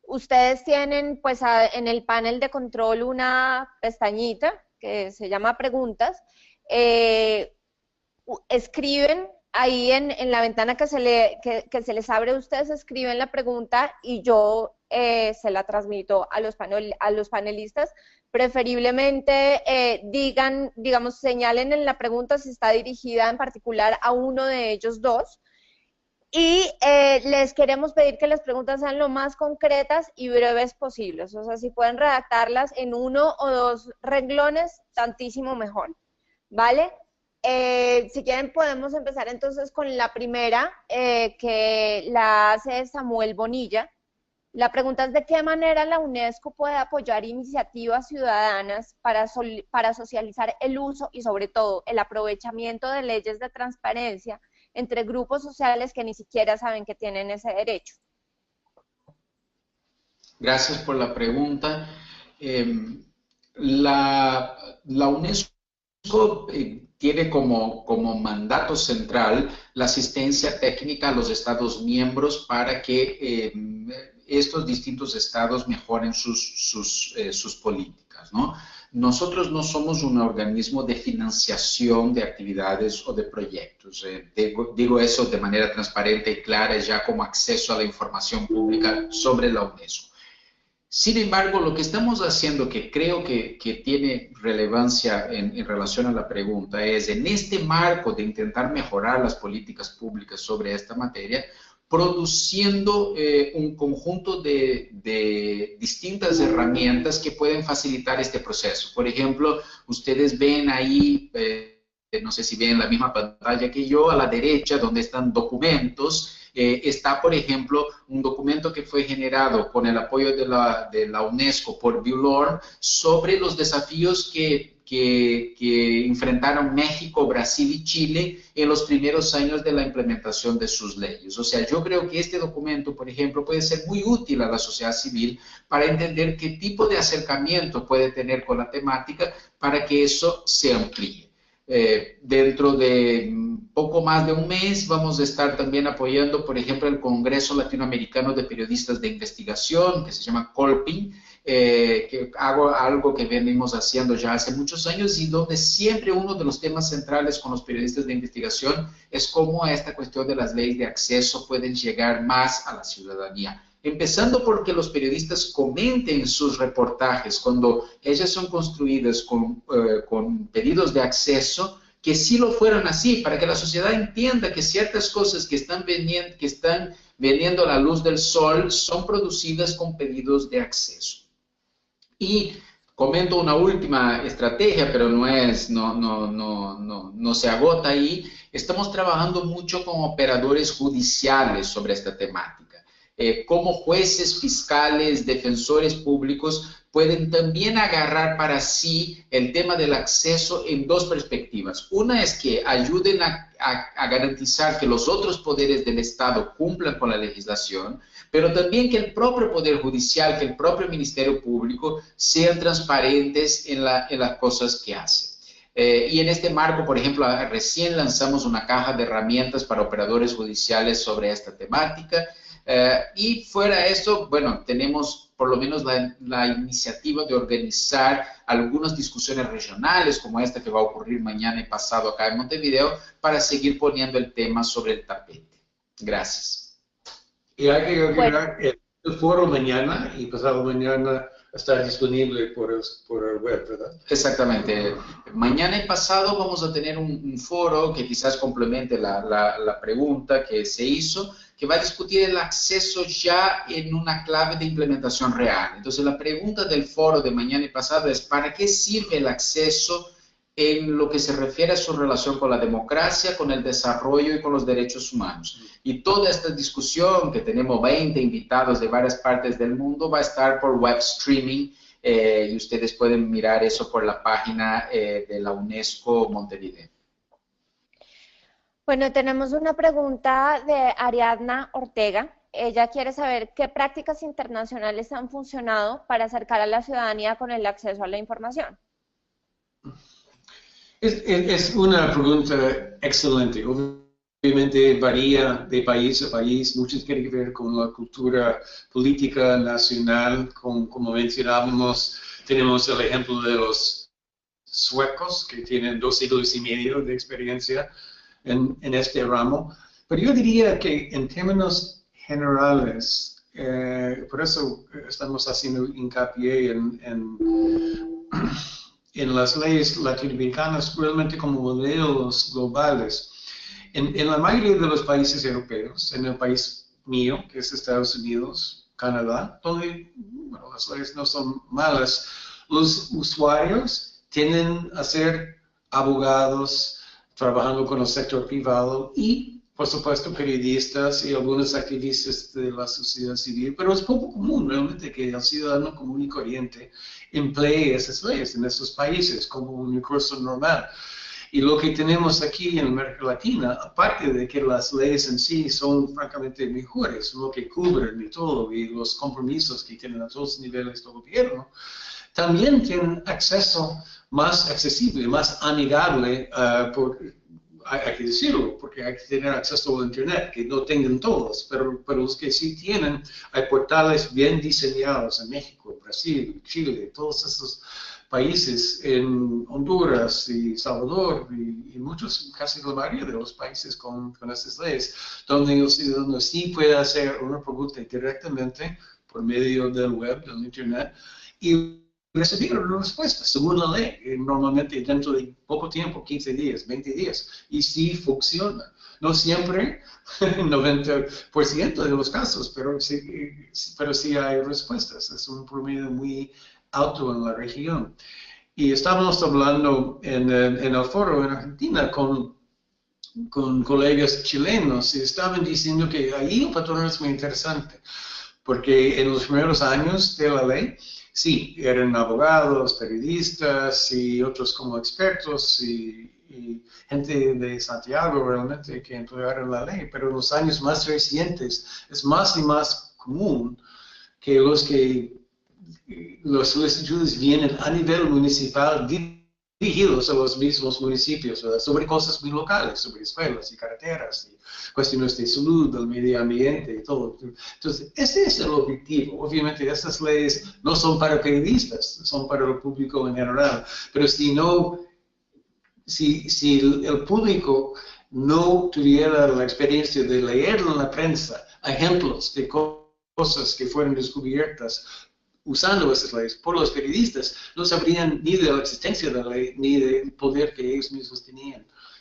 Ustedes tienen pues en el panel de control una pestañita que se llama preguntas. Escriben ahí en la ventana que se les abre, ustedes escriben la pregunta y yo se la transmito a los panelistas. Preferiblemente digamos, señalen en la pregunta si está dirigida en particular a uno de ellos dos. Y les queremos pedir que las preguntas sean lo más concretas y breves posibles. O sea, si pueden redactarlas en 1 o 2 renglones, tantísimo mejor, ¿vale? Si quieren podemos empezar entonces con la primera, que la hace Samuel Bonilla. La pregunta es: ¿de qué manera la UNESCO puede apoyar iniciativas ciudadanas para socializar el uso y sobre todo el aprovechamiento de leyes de transparencia entre grupos sociales que ni siquiera saben que tienen ese derecho? Gracias por la pregunta. La UNESCO tiene como mandato central la asistencia técnica a los Estados miembros para que estos distintos estados mejoren sus políticas. públicas, ¿no? Nosotros no somos un organismo de financiación de actividades o de proyectos. Digo eso de manera transparente y clara, ya como acceso a la información pública sobre la UNESCO. Sin embargo, lo que estamos haciendo, que creo que tiene relevancia en relación a la pregunta, es en este marco de intentar mejorar las políticas públicas sobre esta materia, produciendo un conjunto de distintas herramientas que pueden facilitar este proceso. Por ejemplo, ustedes ven ahí, no sé si ven la misma pantalla que yo, a la derecha, donde están documentos. Está, por ejemplo, un documento que fue generado con el apoyo de la UNESCO por Bjorn sobre los desafíos que enfrentaron México, Brasil y Chile en los primeros años de la implementación de sus leyes. O sea, yo creo que este documento, por ejemplo, puede ser muy útil a la sociedad civil para entender qué tipo de acercamiento puede tener con la temática para que eso se amplíe. Dentro de poco más de un mes vamos a estar también apoyando, por ejemplo, el Congreso Latinoamericano de Periodistas de Investigación, que se llama COLPIN, que hago algo que venimos haciendo ya hace muchos años y donde siempre uno de los temas centrales con los periodistas de investigación es cómo esta cuestión de las leyes de acceso pueden llegar más a la ciudadanía. Empezando porque los periodistas comenten sus reportajes cuando ellas son construidas con pedidos de acceso, que sí lo fueran así, para que la sociedad entienda que ciertas cosas que están vendiendo a la luz del sol son producidas con pedidos de acceso. Y comento una última estrategia, pero no se agota ahí. Estamos trabajando mucho con operadores judiciales sobre esta temática. Como jueces, fiscales, defensores públicos pueden también agarrar para sí el tema del acceso en dos perspectivas. Una es que ayuden a garantizar que los otros poderes del Estado cumplan con la legislación, pero también que el propio Poder Judicial, que el propio Ministerio Público sean transparentes en las cosas que hacen. Y en este marco, por ejemplo, recién lanzamos una caja de herramientas para operadores judiciales sobre esta temática. Y fuera de eso, bueno, tenemos por lo menos la iniciativa de organizar algunas discusiones regionales como esta que va a ocurrir mañana y pasado acá en Montevideo para seguir poniendo el tema sobre el tapete. Gracias. Y hay que agregar el foro mañana y pasado mañana está disponible por el web, ¿verdad? Exactamente. Mañana y pasado vamos a tener un foro que quizás complemente la pregunta que se hizo, que va a discutir el acceso ya en una clave de implementación real. Entonces, la pregunta del foro de mañana y pasado es, ¿para qué sirve el acceso en lo que se refiere a su relación con la democracia, con el desarrollo y con los derechos humanos? Y toda esta discusión, que tenemos 20 invitados de varias partes del mundo, va a estar por web streaming y ustedes pueden mirar eso por la página de la UNESCO Montevideo. Bueno, tenemos una pregunta de Ariadna Ortega. Ella quiere saber qué prácticas internacionales han funcionado para acercar a la ciudadanía con el acceso a la información. Es una pregunta excelente. Obviamente varía de país a país. Mucho tiene que ver con la cultura política nacional. Como mencionábamos, tenemos el ejemplo de los suecos, que tienen 2 siglos y medio de experiencia en este ramo. Pero yo diría que en términos generales, por eso estamos haciendo hincapié en las leyes latinoamericanas realmente como modelos globales. En la mayoría de los países europeos, en el país mío, que es Estados Unidos, Canadá, donde bueno, las leyes no son malas, los usuarios tienden a ser abogados trabajando con el sector privado y, por supuesto, periodistas y algunos activistas de la sociedad civil, pero es poco común realmente que el ciudadano común y corriente emplee esas leyes en esos países como un recurso normal. Y lo que tenemos aquí en América Latina, aparte de que las leyes en sí son francamente mejores, lo que cubren y todo, y los compromisos que tienen a todos los niveles del gobierno, también tienen acceso más accesible, más amigable, hay que decirlo, porque hay que tener acceso a Internet, que no tengan todos, pero los que sí tienen, hay portales bien diseñados en México, Brasil, Chile, todos esos países en Honduras y Salvador y muchos, casi la mayoría de los países con estas leyes, donde el ciudadano sí puede hacer una pregunta directamente por medio del web, del internet, y recibir una respuesta según la ley, normalmente dentro de poco tiempo, 15 días, 20 días, y sí funciona. No siempre, 90% de los casos, pero sí hay respuestas. Es un promedio muy alto en la región. Y estábamos hablando en el foro en Argentina con colegas chilenos y estaban diciendo que ahí el patrón es muy interesante, porque en los primeros años de la ley, sí, eran abogados, periodistas y otros como expertos y gente de Santiago realmente que emplearon la ley, pero en los años más recientes es más y más común que las solicitudes vienen a nivel municipal dirigidos a los mismos municipios, ¿verdad? Sobre cosas muy locales, sobre escuelas y carreteras, y cuestiones de salud, del medio ambiente y todo. Entonces, ese es el objetivo. Obviamente, estas leyes no son para periodistas, son para el público en general, pero si el público no tuviera la experiencia de leer en la prensa ejemplos de cosas que fueron descubiertas usando esas leyes por los periodistas, no sabrían ni de la existencia de la ley, ni del poder que ellos mismos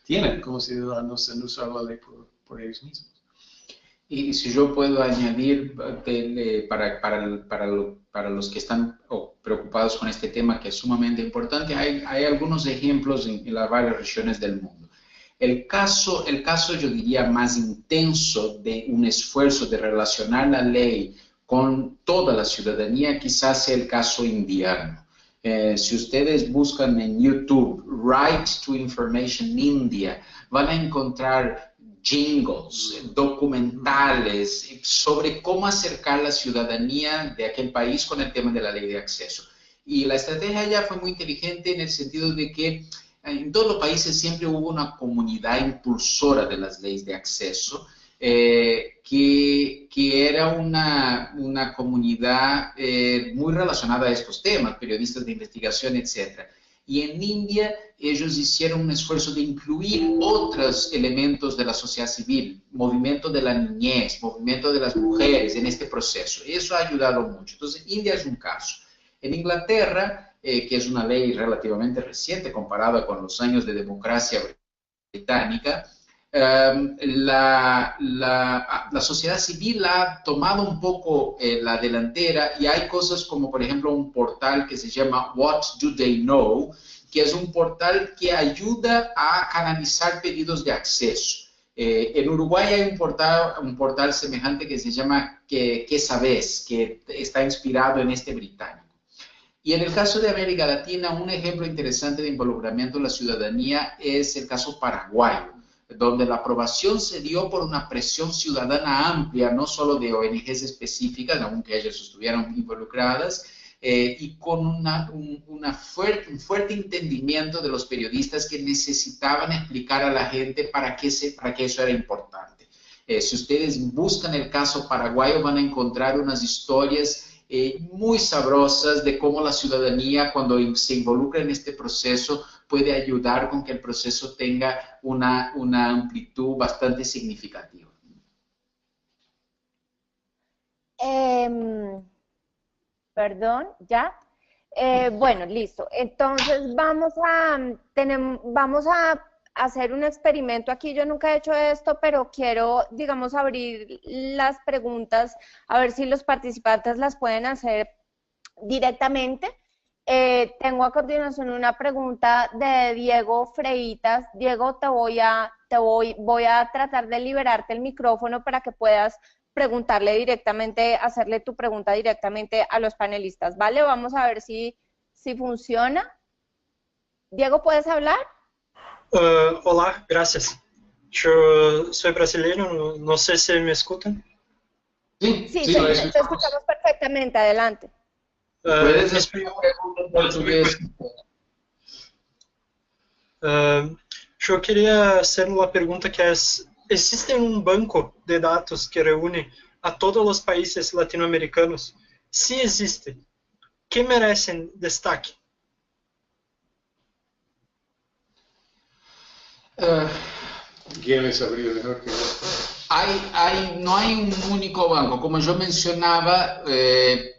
tienen como ciudadanos en usar la ley por ellos mismos. Y si yo puedo añadir para los que están preocupados con este tema, que es sumamente importante, hay algunos ejemplos en las varias regiones del mundo. El caso, yo diría, más intenso de un esfuerzo de relacionar la ley con toda la ciudadanía, quizás sea el caso indiano. Si ustedes buscan en YouTube Right to Information India, van a encontrar jingles, documentales sobre cómo acercar la ciudadanía de aquel país con el tema de la ley de acceso. Y la estrategia allá fue muy inteligente en el sentido de que en todos los países siempre hubo una comunidad impulsora de las leyes de acceso, que era una comunidad muy relacionada a estos temas, periodistas de investigación, etc. Y en India ellos hicieron un esfuerzo de incluir otros elementos de la sociedad civil, movimiento de la niñez, movimiento de las mujeres en este proceso. Y eso ha ayudado mucho. Entonces, India es un caso. En Inglaterra, que es una ley relativamente reciente comparada con los años de democracia británica, la sociedad civil ha tomado un poco la delantera y hay cosas como, por ejemplo, un portal que se llama What Do They Know, que es un portal que ayuda a canalizar pedidos de acceso. En Uruguay hay un portal semejante que se llama ¿Qué sabes?, que está inspirado en este británico. Y en el caso de América Latina, un ejemplo interesante de involucramiento de la ciudadanía es el caso paraguayo, donde la aprobación se dio por una presión ciudadana amplia, no solo de ONGs específicas, aunque ellas estuvieron involucradas, y con un fuerte entendimiento de los periodistas que necesitaban explicar a la gente para qué eso era importante. Si ustedes buscan el caso paraguayo, van a encontrar unas historias muy sabrosas de cómo la ciudadanía, cuando se involucra en este proceso, puede ayudar con que el proceso tenga una amplitud bastante significativa. Perdón, ¿ya? Bueno, listo. Entonces vamos a hacer un experimento aquí. Yo nunca he hecho esto, pero quiero, digamos, abrir las preguntas, a ver si los participantes las pueden hacer directamente. Tengo a continuación una pregunta de Diego Freitas. Diego, voy a tratar de liberarte el micrófono para que puedas preguntarle directamente, hacerle tu pregunta directamente a los panelistas, ¿vale? Vamos a ver si funciona. Diego, ¿puedes hablar? Hola, gracias. Yo soy brasileño, no sé si me escuchan. Sí, te escuchamos perfectamente, adelante. ¿Puedes explicar en portugués? Yo quería hacer una pregunta que es, ¿existe un banco de datos que reúne a todos los países latinoamericanos? Si existe, ¿qué merecen destaque? ¿Quién le sabría mejor que yo? No hay un único banco. Como yo mencionaba,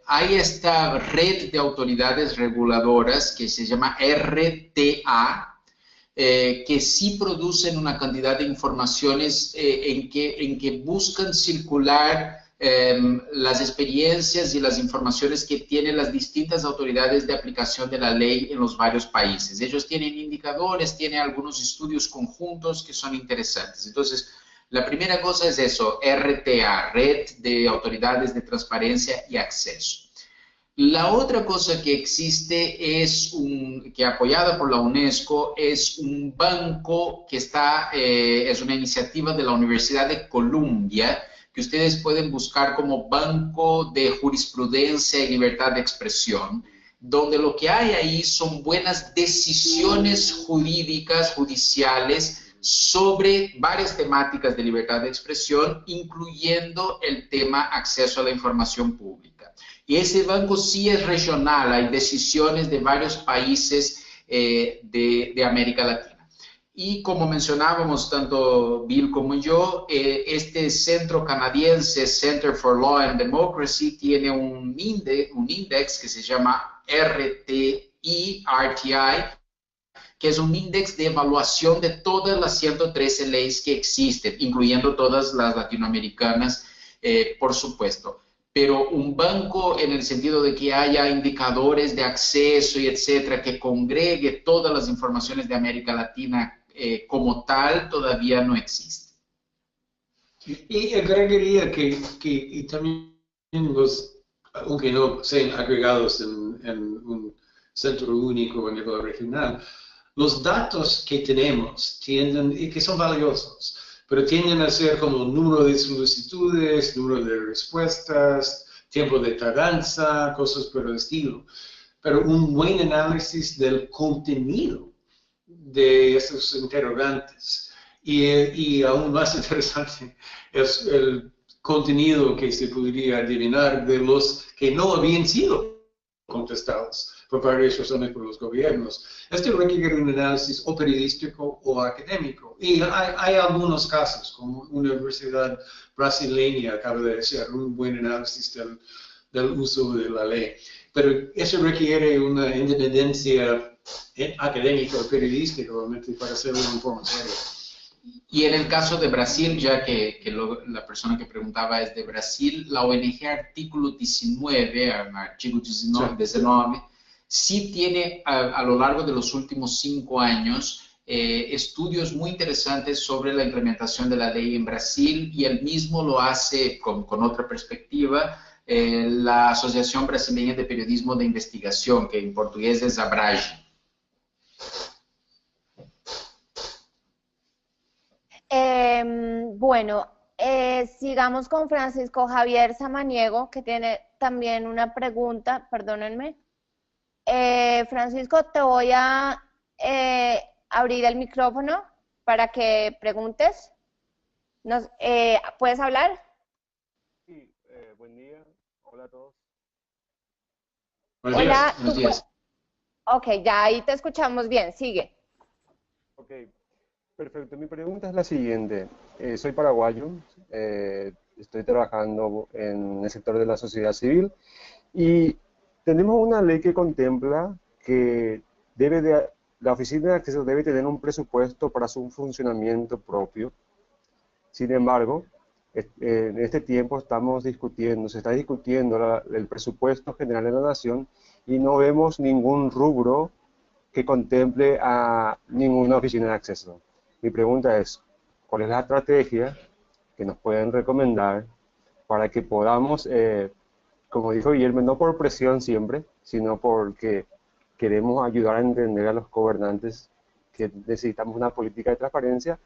hay esta red de autoridades reguladoras que se llama RTA, que sí producen una cantidad de informaciones en que buscan circular las experiencias y las informaciones que tienen las distintas autoridades de aplicación de la ley en los varios países. Ellos tienen indicadores, tienen algunos estudios conjuntos que son interesantes. Entonces, la primera cosa es eso, RTA, Red de Autoridades de Transparencia y Acceso. La otra cosa que existe que apoyada por la UNESCO, es un banco que es una iniciativa de la Universidad de Columbia, que ustedes pueden buscar como Banco de Jurisprudencia y Libertad de Expresión, donde lo que hay ahí son buenas decisiones jurídicas, judiciales, sobre varias temáticas de libertad de expresión, incluyendo el tema acceso a la información pública. Y ese banco sí es regional, hay decisiones de varios países de América Latina. Y como mencionábamos tanto Bill como yo, este centro canadiense, Center for Law and Democracy, tiene un índice que se llama RTI, que es un índice de evaluación de todas las 113 leyes que existen, incluyendo todas las latinoamericanas, por supuesto. Pero un banco en el sentido de que haya indicadores de acceso y etcétera, que congregue todas las informaciones de América Latina como tal, todavía no existe. Y agregaría que también aunque no sean agregados en un centro único a nivel regional, los datos que tenemos tienden, y que son valiosos, pero tienden a ser como número de solicitudes, número de respuestas, tiempo de tardanza, cosas por el estilo. Pero un buen análisis del contenido de esos interrogantes y aún más interesante es el contenido que se podría adivinar de los que no habían sido contestados por varias razones por los gobiernos. Esto requiere un análisis o periodístico o académico. Y hay algunos casos, como una universidad brasileña acaba de hacer un buen análisis del uso de la ley. Pero eso requiere una independencia académica o periodística, obviamente, para hacerlo en forma seria. Y en el caso de Brasil, ya que la persona que preguntaba es de Brasil, la ONG Artículo 19, artículo 19, sí tiene a lo largo de los últimos 5 años estudios muy interesantes sobre la implementación de la ley en Brasil, y él mismo lo hace con otra perspectiva, la Asociación Brasileña de Periodismo de Investigación, que en portugués es ABRAGE. Bueno, sigamos con Francisco Javier Samaniego, que tiene también una pregunta, perdónenme. Francisco, te voy a abrir el micrófono para que preguntes. ¿Puedes hablar? Sí, buen día. Hola a todos. Hola. Buenos días. Ok, ya ahí te escuchamos bien, sigue. Ok, perfecto. Mi pregunta es la siguiente. Soy paraguayo, estoy trabajando en el sector de la sociedad civil y tenemos una ley que contempla que la Oficina de Acceso debe tener un presupuesto para su funcionamiento propio. Sin embargo, en este tiempo se está discutiendo el presupuesto general de la Nación y no vemos ningún rubro que contemple a ninguna oficina de acceso. Mi pregunta es, ¿cuál es la estrategia que nos pueden recomendar para que podamos, como dijo Guillermo, no por presión siempre, sino porque queremos ayudar a entender a los gobernantes que necesitamos una política de transparencia,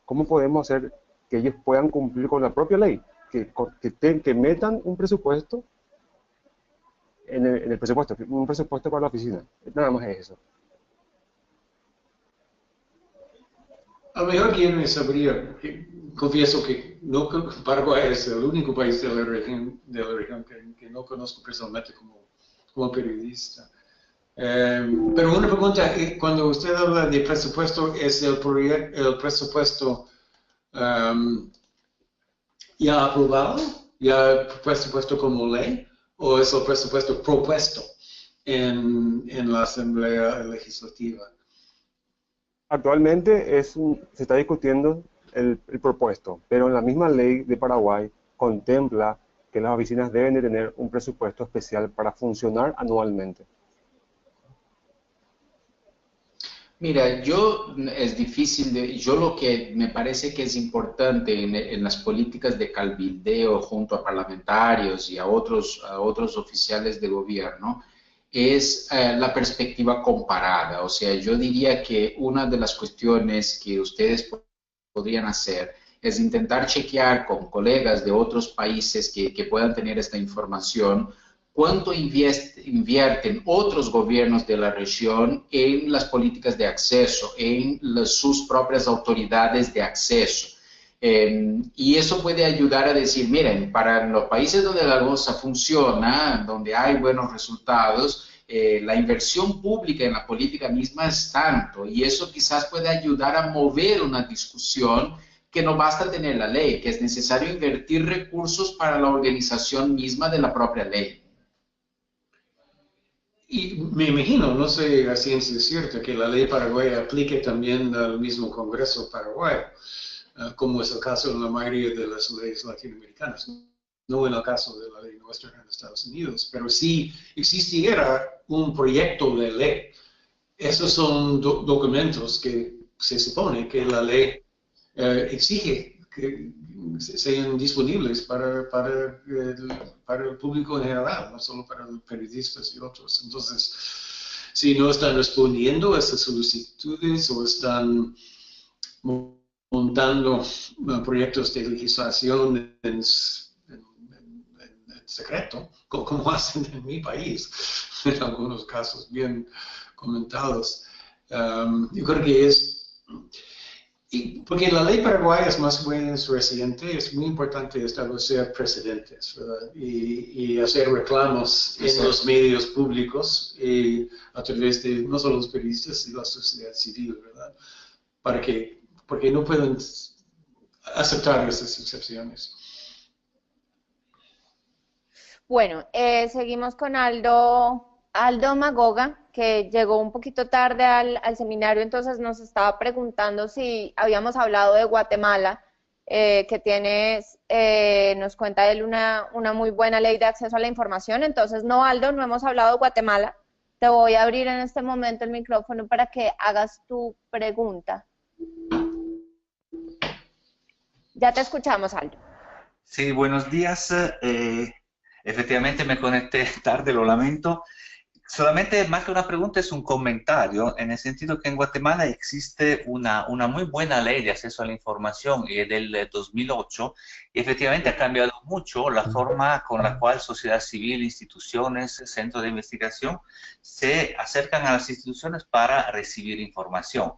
cómo podemos hacer que ellos puedan cumplir con la propia ley, que metan un presupuesto en el presupuesto, un presupuesto para la oficina? Nada más es eso. A lo mejor quien me sabría, confieso que Paraguay es el único país de la región que no conozco personalmente como periodista. Pero una pregunta, cuando usted habla de presupuesto, ¿es el presupuesto ya aprobado, ya presupuesto como ley, o es el presupuesto propuesto en la Asamblea Legislativa? Actualmente se está discutiendo el propuesto, pero en la misma ley de Paraguay contempla que las oficinas deben de tener un presupuesto especial para funcionar anualmente. Mira, es difícil, yo lo que me parece que es importante en las políticas de cabildeo junto a parlamentarios y a otros oficiales de gobierno es la perspectiva comparada. O sea, yo diría que una de las cuestiones que ustedes podrían hacer es intentar chequear con colegas de otros países que puedan tener esta información, cuánto invierten otros gobiernos de la región en las políticas de acceso, en sus propias autoridades de acceso. Y eso puede ayudar a decir, miren, para los países donde la cosa funciona, donde hay buenos resultados, la inversión pública en la política misma es tanto, y eso quizás puede ayudar a mover una discusión que no basta tener la ley, que es necesario invertir recursos para la organización misma de la propia ley. Y me imagino, no sé a ciencia cierta, que la ley paraguaya aplique también al mismo Congreso paraguayo, como es el caso en la mayoría de las leyes latinoamericanas. No en el caso de la ley nuestra en Estados Unidos, pero si existiera un proyecto de ley, esos son documentos que se supone que la ley exige que sean disponibles para el público en general, no solo para los periodistas y otros. Entonces, si no están respondiendo a esas solicitudes o están montando proyectos de legislación en secreto, como hacen en mi país, en algunos casos bien comentados, yo creo que porque la ley paraguaya es más buena, es reciente, es muy importante establecer precedentes, ¿verdad? Y hacer reclamos en los medios públicos y a través de no solo los periodistas y la sociedad civil, ¿verdad? Porque no pueden aceptar esas excepciones. Bueno, seguimos con Aldo Magoga, que llegó un poquito tarde al seminario, entonces nos estaba preguntando si habíamos hablado de Guatemala, que nos cuenta él una muy buena ley de acceso a la información. Entonces, no, Aldo, no hemos hablado de Guatemala. Te voy a abrir en este momento el micrófono para que hagas tu pregunta. Ya te escuchamos, Aldo. Sí, buenos días. Efectivamente me conecté tarde, lo lamento. Solamente más que una pregunta es un comentario, en el sentido que en Guatemala existe una muy buena ley de acceso a la información del 2008 y efectivamente ha cambiado mucho la forma con la cual sociedad civil, instituciones, centros de investigación se acercan a las instituciones para recibir información.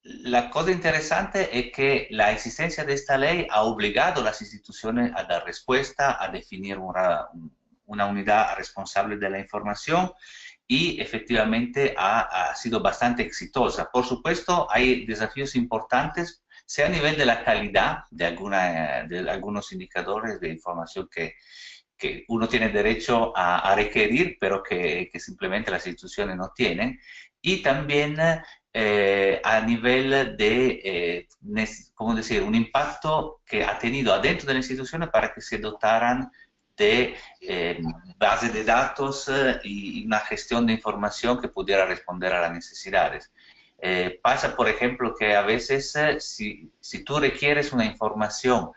La cosa interesante es que la existencia de esta ley ha obligado a las instituciones a dar respuesta, a definir una unidad responsable de la información y efectivamente ha sido bastante exitosa. Por supuesto, hay desafíos importantes, sea a nivel de la calidad de algunos indicadores de información que uno tiene derecho a requerir, pero que simplemente las instituciones no tienen, y también a nivel de, ¿cómo decir?, un impacto que ha tenido adentro de las instituciones para que se dotaran de base de datos y una gestión de información que pudiera responder a las necesidades. Pasa, por ejemplo, que a veces si tú requieres una información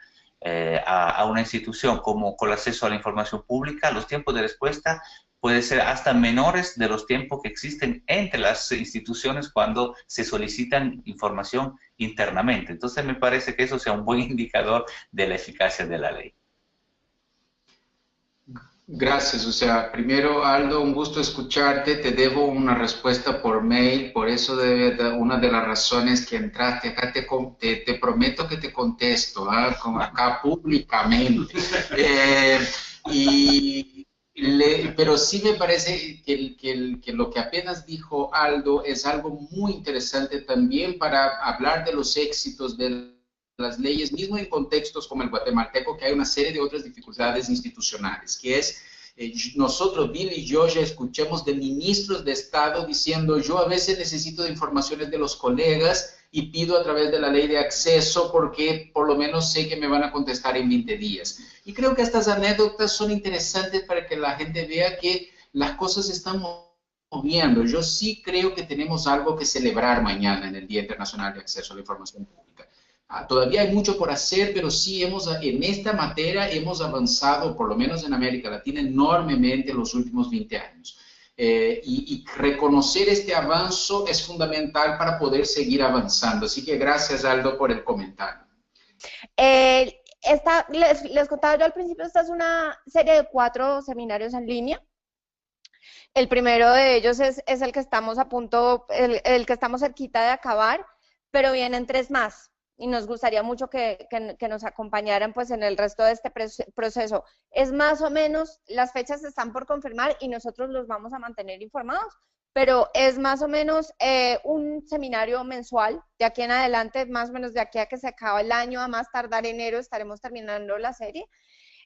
a una institución como con el acceso a la información pública, los tiempos de respuesta pueden ser hasta menores de los tiempos que existen entre las instituciones cuando se solicitan información internamente. Entonces me parece que eso sea un buen indicador de la eficacia de la ley. Gracias, o sea, primero Aldo, un gusto escucharte, te debo una respuesta por mail, por eso una de las razones que entraste acá, te prometo que te contesto, acá públicamente, pero sí me parece que que lo que apenas dijo Aldo es algo muy interesante también para hablar de los éxitos de las leyes, mismo en contextos como el guatemalteco, que hay una serie de otras dificultades institucionales, que es, nosotros, Bill y yo, ya escuchamos de ministros de Estado diciendo, yo a veces necesito de informaciones de los colegas y pido a través de la ley de acceso porque por lo menos sé que me van a contestar en 20 días. Y creo que estas anécdotas son interesantes para que la gente vea que las cosas se están moviendo. Yo sí creo que tenemos algo que celebrar mañana en el Día Internacional de Acceso a la Información Pública. Todavía hay mucho por hacer, pero sí en esta materia hemos avanzado, por lo menos en América Latina, enormemente en los últimos 20 años. Y reconocer este avance es fundamental para poder seguir avanzando. Así que gracias, Aldo, por el comentario. Les contaba yo al principio, esta es una serie de 4 seminarios en línea. El primero de ellos es el que estamos a punto, el que estamos cerquita de acabar, pero vienen 3 más. Y nos gustaría mucho que nos acompañaran pues en el resto de este proceso. Es más o menos, las fechas están por confirmar y nosotros los vamos a mantener informados, pero es más o menos un seminario mensual, de aquí en adelante, más o menos de aquí a que se acaba el año, a más tardar enero estaremos terminando la serie.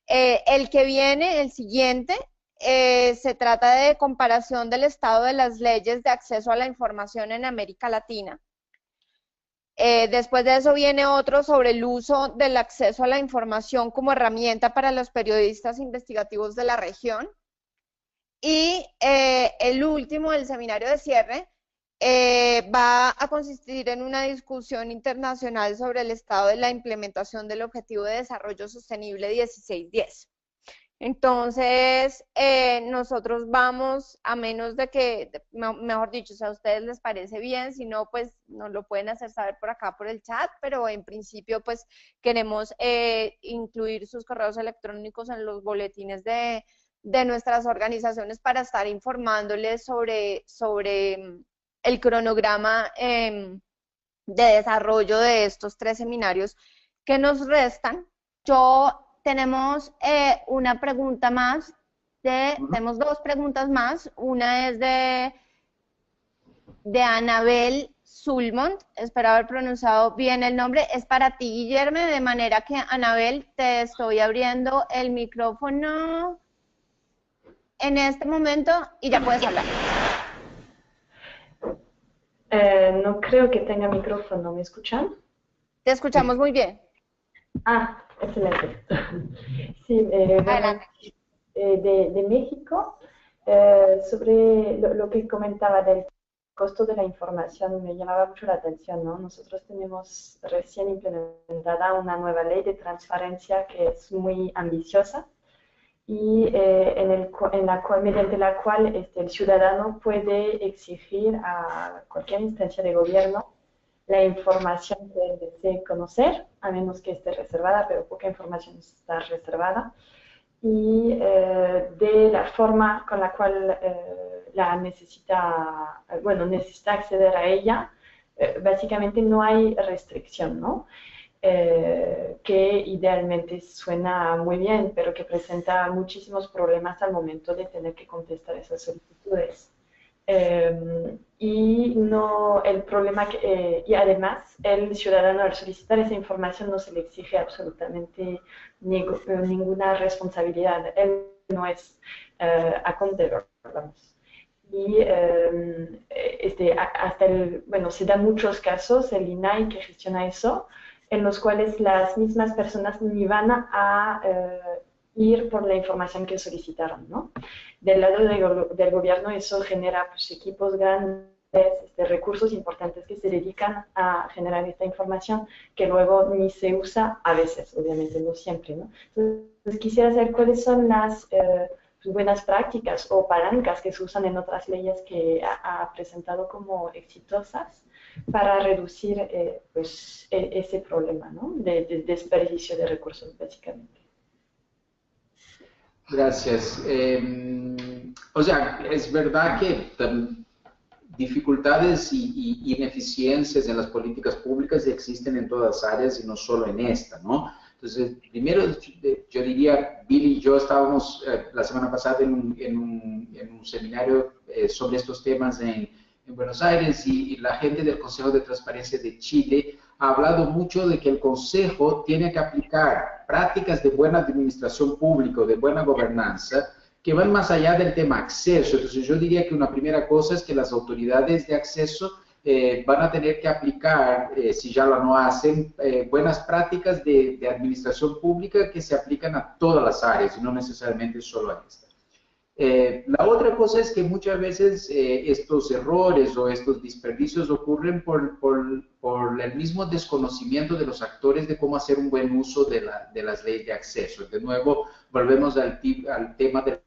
El que viene, el siguiente, se trata de comparación del estado de las leyes de acceso a la información en América Latina. Después de eso viene otro sobre el uso del acceso a la información como herramienta para los periodistas investigativos de la región. Y el último, el seminario de cierre, va a consistir en una discusión internacional sobre el estado de la implementación del Objetivo de Desarrollo Sostenible 1610. Entonces, nosotros vamos, a menos de que, mejor dicho, si a ustedes les parece bien, si no, pues nos lo pueden hacer saber por acá, por el chat, pero en principio, pues queremos incluir sus correos electrónicos en los boletines de nuestras organizaciones para estar informándoles sobre el cronograma de desarrollo de estos 3 seminarios que nos restan. Tenemos una pregunta más, tenemos 2 preguntas más, una es de Anabel Sulmont, espero haber pronunciado bien el nombre, es para ti, Guillermo, de manera que, Anabel, te estoy abriendo el micrófono en este momento y ya puedes hablar. No creo que tenga micrófono, ¿me escuchan? Te escuchamos muy bien. Ah, excelente. Sí, de México, sobre lo que comentaba del costo de la información, me llamaba mucho la atención, ¿no? Nosotros tenemos recién implementada una nueva ley de transparencia que es muy ambiciosa y mediante la cual el ciudadano puede exigir a cualquier instancia de gobierno la información que desee conocer, a menos que esté reservada, pero poca información está reservada, y de la forma con la cual necesita acceder a ella, básicamente no hay restricción, ¿no? Que idealmente suena muy bien, pero que presenta muchísimos problemas al momento de tener que contestar esas solicitudes. Y además el ciudadano al solicitar esa información no se le exige absolutamente ninguna responsabilidad, él no es accountable, vamos. Y se dan muchos casos, el INAI que gestiona eso, en los cuales las mismas personas ni van a ir por la información que solicitaron, ¿no? Del lado del gobierno eso genera pues, equipos grandes, recursos importantes que se dedican a generar esta información que luego ni se usa a veces, obviamente no siempre, ¿no? Entonces quisiera saber cuáles son las buenas prácticas o palancas que se usan en otras leyes que ha presentado como exitosas para reducir ese problema, ¿no? de desperdicio de recursos, básicamente. Gracias. O sea, es verdad que dificultades y ineficiencias en las políticas públicas existen en todas áreas y no solo en esta, ¿no? Entonces, primero yo diría, Bill y yo estábamos la semana pasada en un seminario sobre estos temas en Buenos Aires y la gente del Consejo de Transparencia de Chile ha hablado mucho de que el Consejo tiene que aplicar prácticas de buena administración pública, de buena gobernanza, que van más allá del tema acceso. Entonces yo diría que una primera cosa es que las autoridades de acceso van a tener que aplicar, si ya lo no hacen, buenas prácticas de administración pública que se aplican a todas las áreas y no necesariamente solo a esta. La otra cosa es que muchas veces estos errores o estos desperdicios ocurren por el mismo desconocimiento de los actores de cómo hacer un buen uso de las leyes de acceso. De nuevo, volvemos al tema de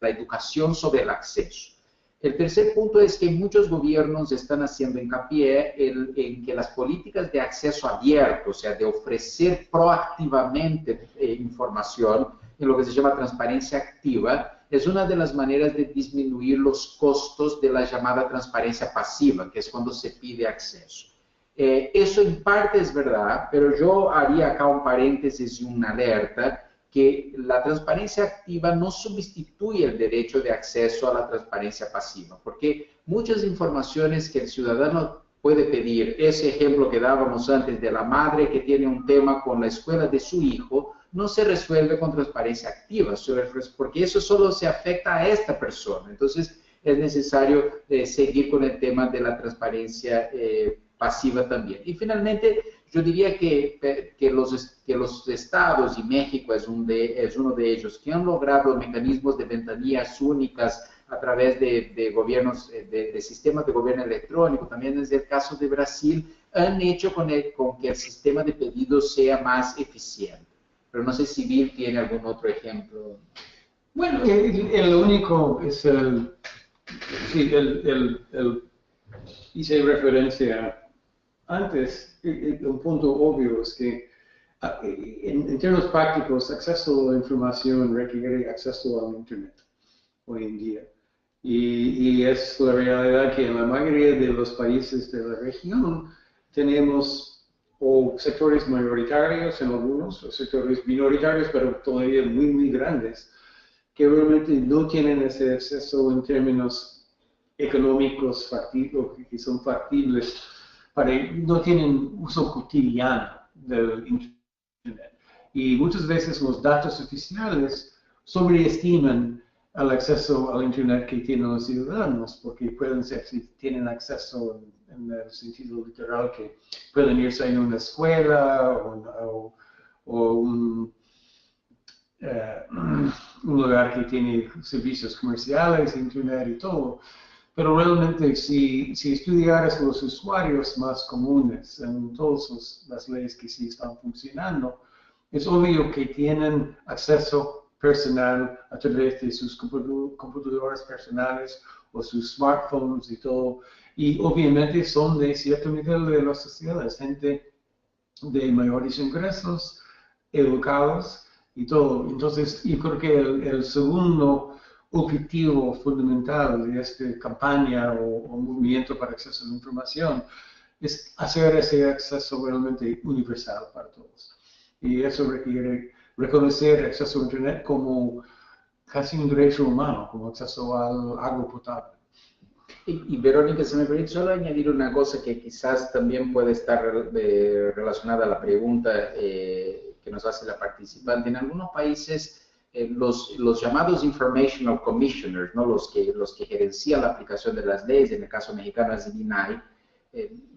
la educación sobre el acceso. El tercer punto es que muchos gobiernos están haciendo hincapié en que las políticas de acceso abierto, o sea, de ofrecer proactivamente información, en lo que se llama transparencia activa, es una de las maneras de disminuir los costos de la llamada transparencia pasiva, que es cuando se pide acceso. Eso en parte es verdad, pero yo haría acá un paréntesis y una alerta, que la transparencia activa no sustituye el derecho de acceso a la transparencia pasiva, porque muchas informaciones que el ciudadano puede pedir, ese ejemplo que dábamos antes de la madre que tiene un tema con la escuela de su hijo, no se resuelve con transparencia activa, porque eso solo se afecta a esta persona. Entonces, es necesario seguir con el tema de la transparencia pasiva también. Y finalmente, yo diría que los estados, y México es uno de ellos, que han logrado mecanismos de ventanillas únicas a través de gobiernos, de sistemas de gobierno electrónico, también desde el caso de Brasil, han hecho con que el sistema de pedidos sea más eficiente. Pero no sé si Bill tiene algún otro ejemplo. Bueno, el único es hice referencia antes, un punto obvio es que en términos prácticos, acceso a la información requiere acceso al Internet hoy en día. Y es la realidad que en la mayoría de los países de la región tenemos o sectores mayoritarios en algunos, o sectores minoritarios, pero todavía muy, muy grandes, que realmente no tienen ese acceso en términos económicos que son factibles, no tienen uso cotidiano del Internet. Y muchas veces los datos oficiales sobreestiman el acceso al Internet que tienen los ciudadanos, porque pueden ser, si tienen acceso en el sentido literal, que pueden irse a una escuela o un lugar que tiene servicios comerciales, Internet y todo. Pero realmente, si estudiaras los usuarios más comunes en todas las leyes que sí están funcionando, es obvio que tienen acceso personal a través de sus computadoras personales o sus smartphones y todo. Y obviamente son de cierto nivel de la sociedad, es gente de mayores ingresos, educados y todo. Entonces, yo creo que el segundo objetivo fundamental de esta campaña o movimiento para acceso a la información es hacer ese acceso realmente universal para todos. Y eso requiere reconocer acceso a Internet como casi un derecho humano, como acceso al agua potable. Y Verónica, se me permite solo añadir una cosa que quizás también puede estar relacionada a la pregunta que nos hace la participante. En algunos países, los llamados Informational Commissioners, ¿no? los que gerencian la aplicación de las leyes, en el caso mexicano es el INAI,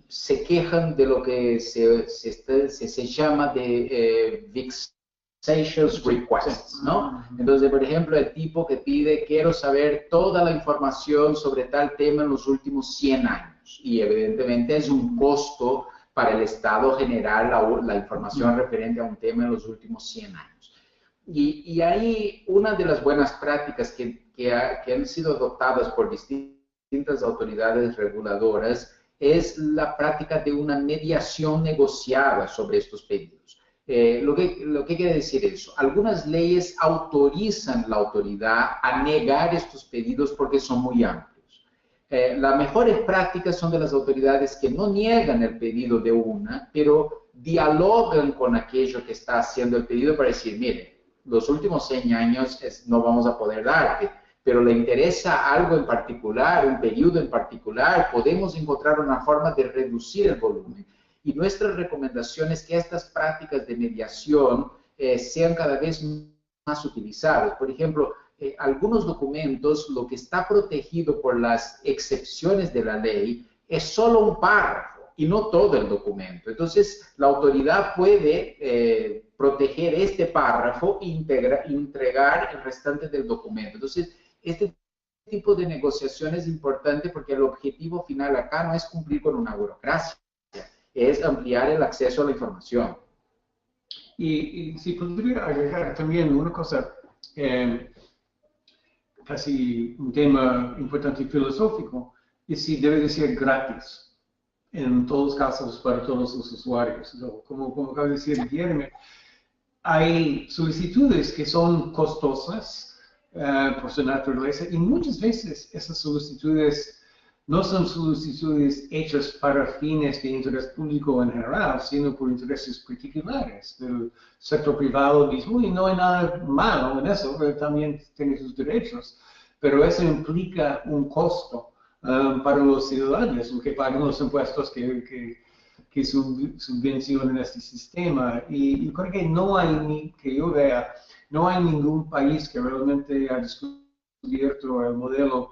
se quejan de lo que se llama de vexatious requests, ¿no? Entonces, por ejemplo, el tipo que pide, quiero saber toda la información sobre tal tema en los últimos 100 años. Y evidentemente es un costo para el Estado generar la información referente a un tema en los últimos 100 años. Y ahí una de las buenas prácticas que han sido adoptadas por distintas autoridades reguladoras es la práctica de una mediación negociada sobre estos pedidos. Lo que quiere decir eso, algunas leyes autorizan la autoridad a negar estos pedidos porque son muy amplios. Las mejores prácticas son de las autoridades que no niegan el pedido de una, pero dialogan con aquello que está haciendo el pedido para decir, mire, los últimos 100 años no vamos a poder darte, pero le interesa algo en particular, un periodo en particular, podemos encontrar una forma de reducir el volumen. Y nuestra recomendación es que estas prácticas de mediación sean cada vez más utilizadas. Por ejemplo, algunos documentos, lo que está protegido por las excepciones de la ley es solo un párrafo y no todo el documento. Entonces, la autoridad puede proteger este párrafo e entregar el restante del documento. Entonces, este tipo de negociación es importante porque el objetivo final acá no es cumplir con una burocracia, es ampliar el acceso a la información. Y si podría agregar también una cosa, casi un tema importante y filosófico, es si debe de ser gratis en todos los casos para todos los usuarios. Como acaba de decir Guillermo, hay solicitudes que son costosas por su naturaleza y muchas veces esas solicitudes no son solicitudes hechas para fines de interés público en general, sino por intereses particulares del sector privado mismo, y no hay nada malo en eso, pero también tiene sus derechos, pero eso implica un costo para los ciudadanos que pagan los impuestos que subvencionan este sistema. Y creo que no hay, que yo vea, no hay ningún país que realmente ha descubierto el modelo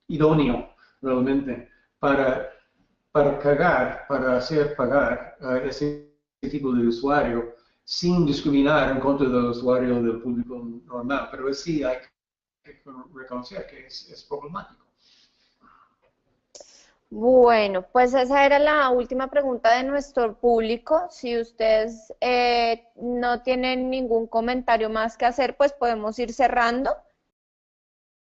idóneo realmente para hacer pagar a ese tipo de usuario sin discriminar en contra del usuario del público normal. Pero sí hay que reconocer que es problemático. Bueno, pues esa era la última pregunta de nuestro público. Si ustedes no tienen ningún comentario más que hacer, pues podemos ir cerrando.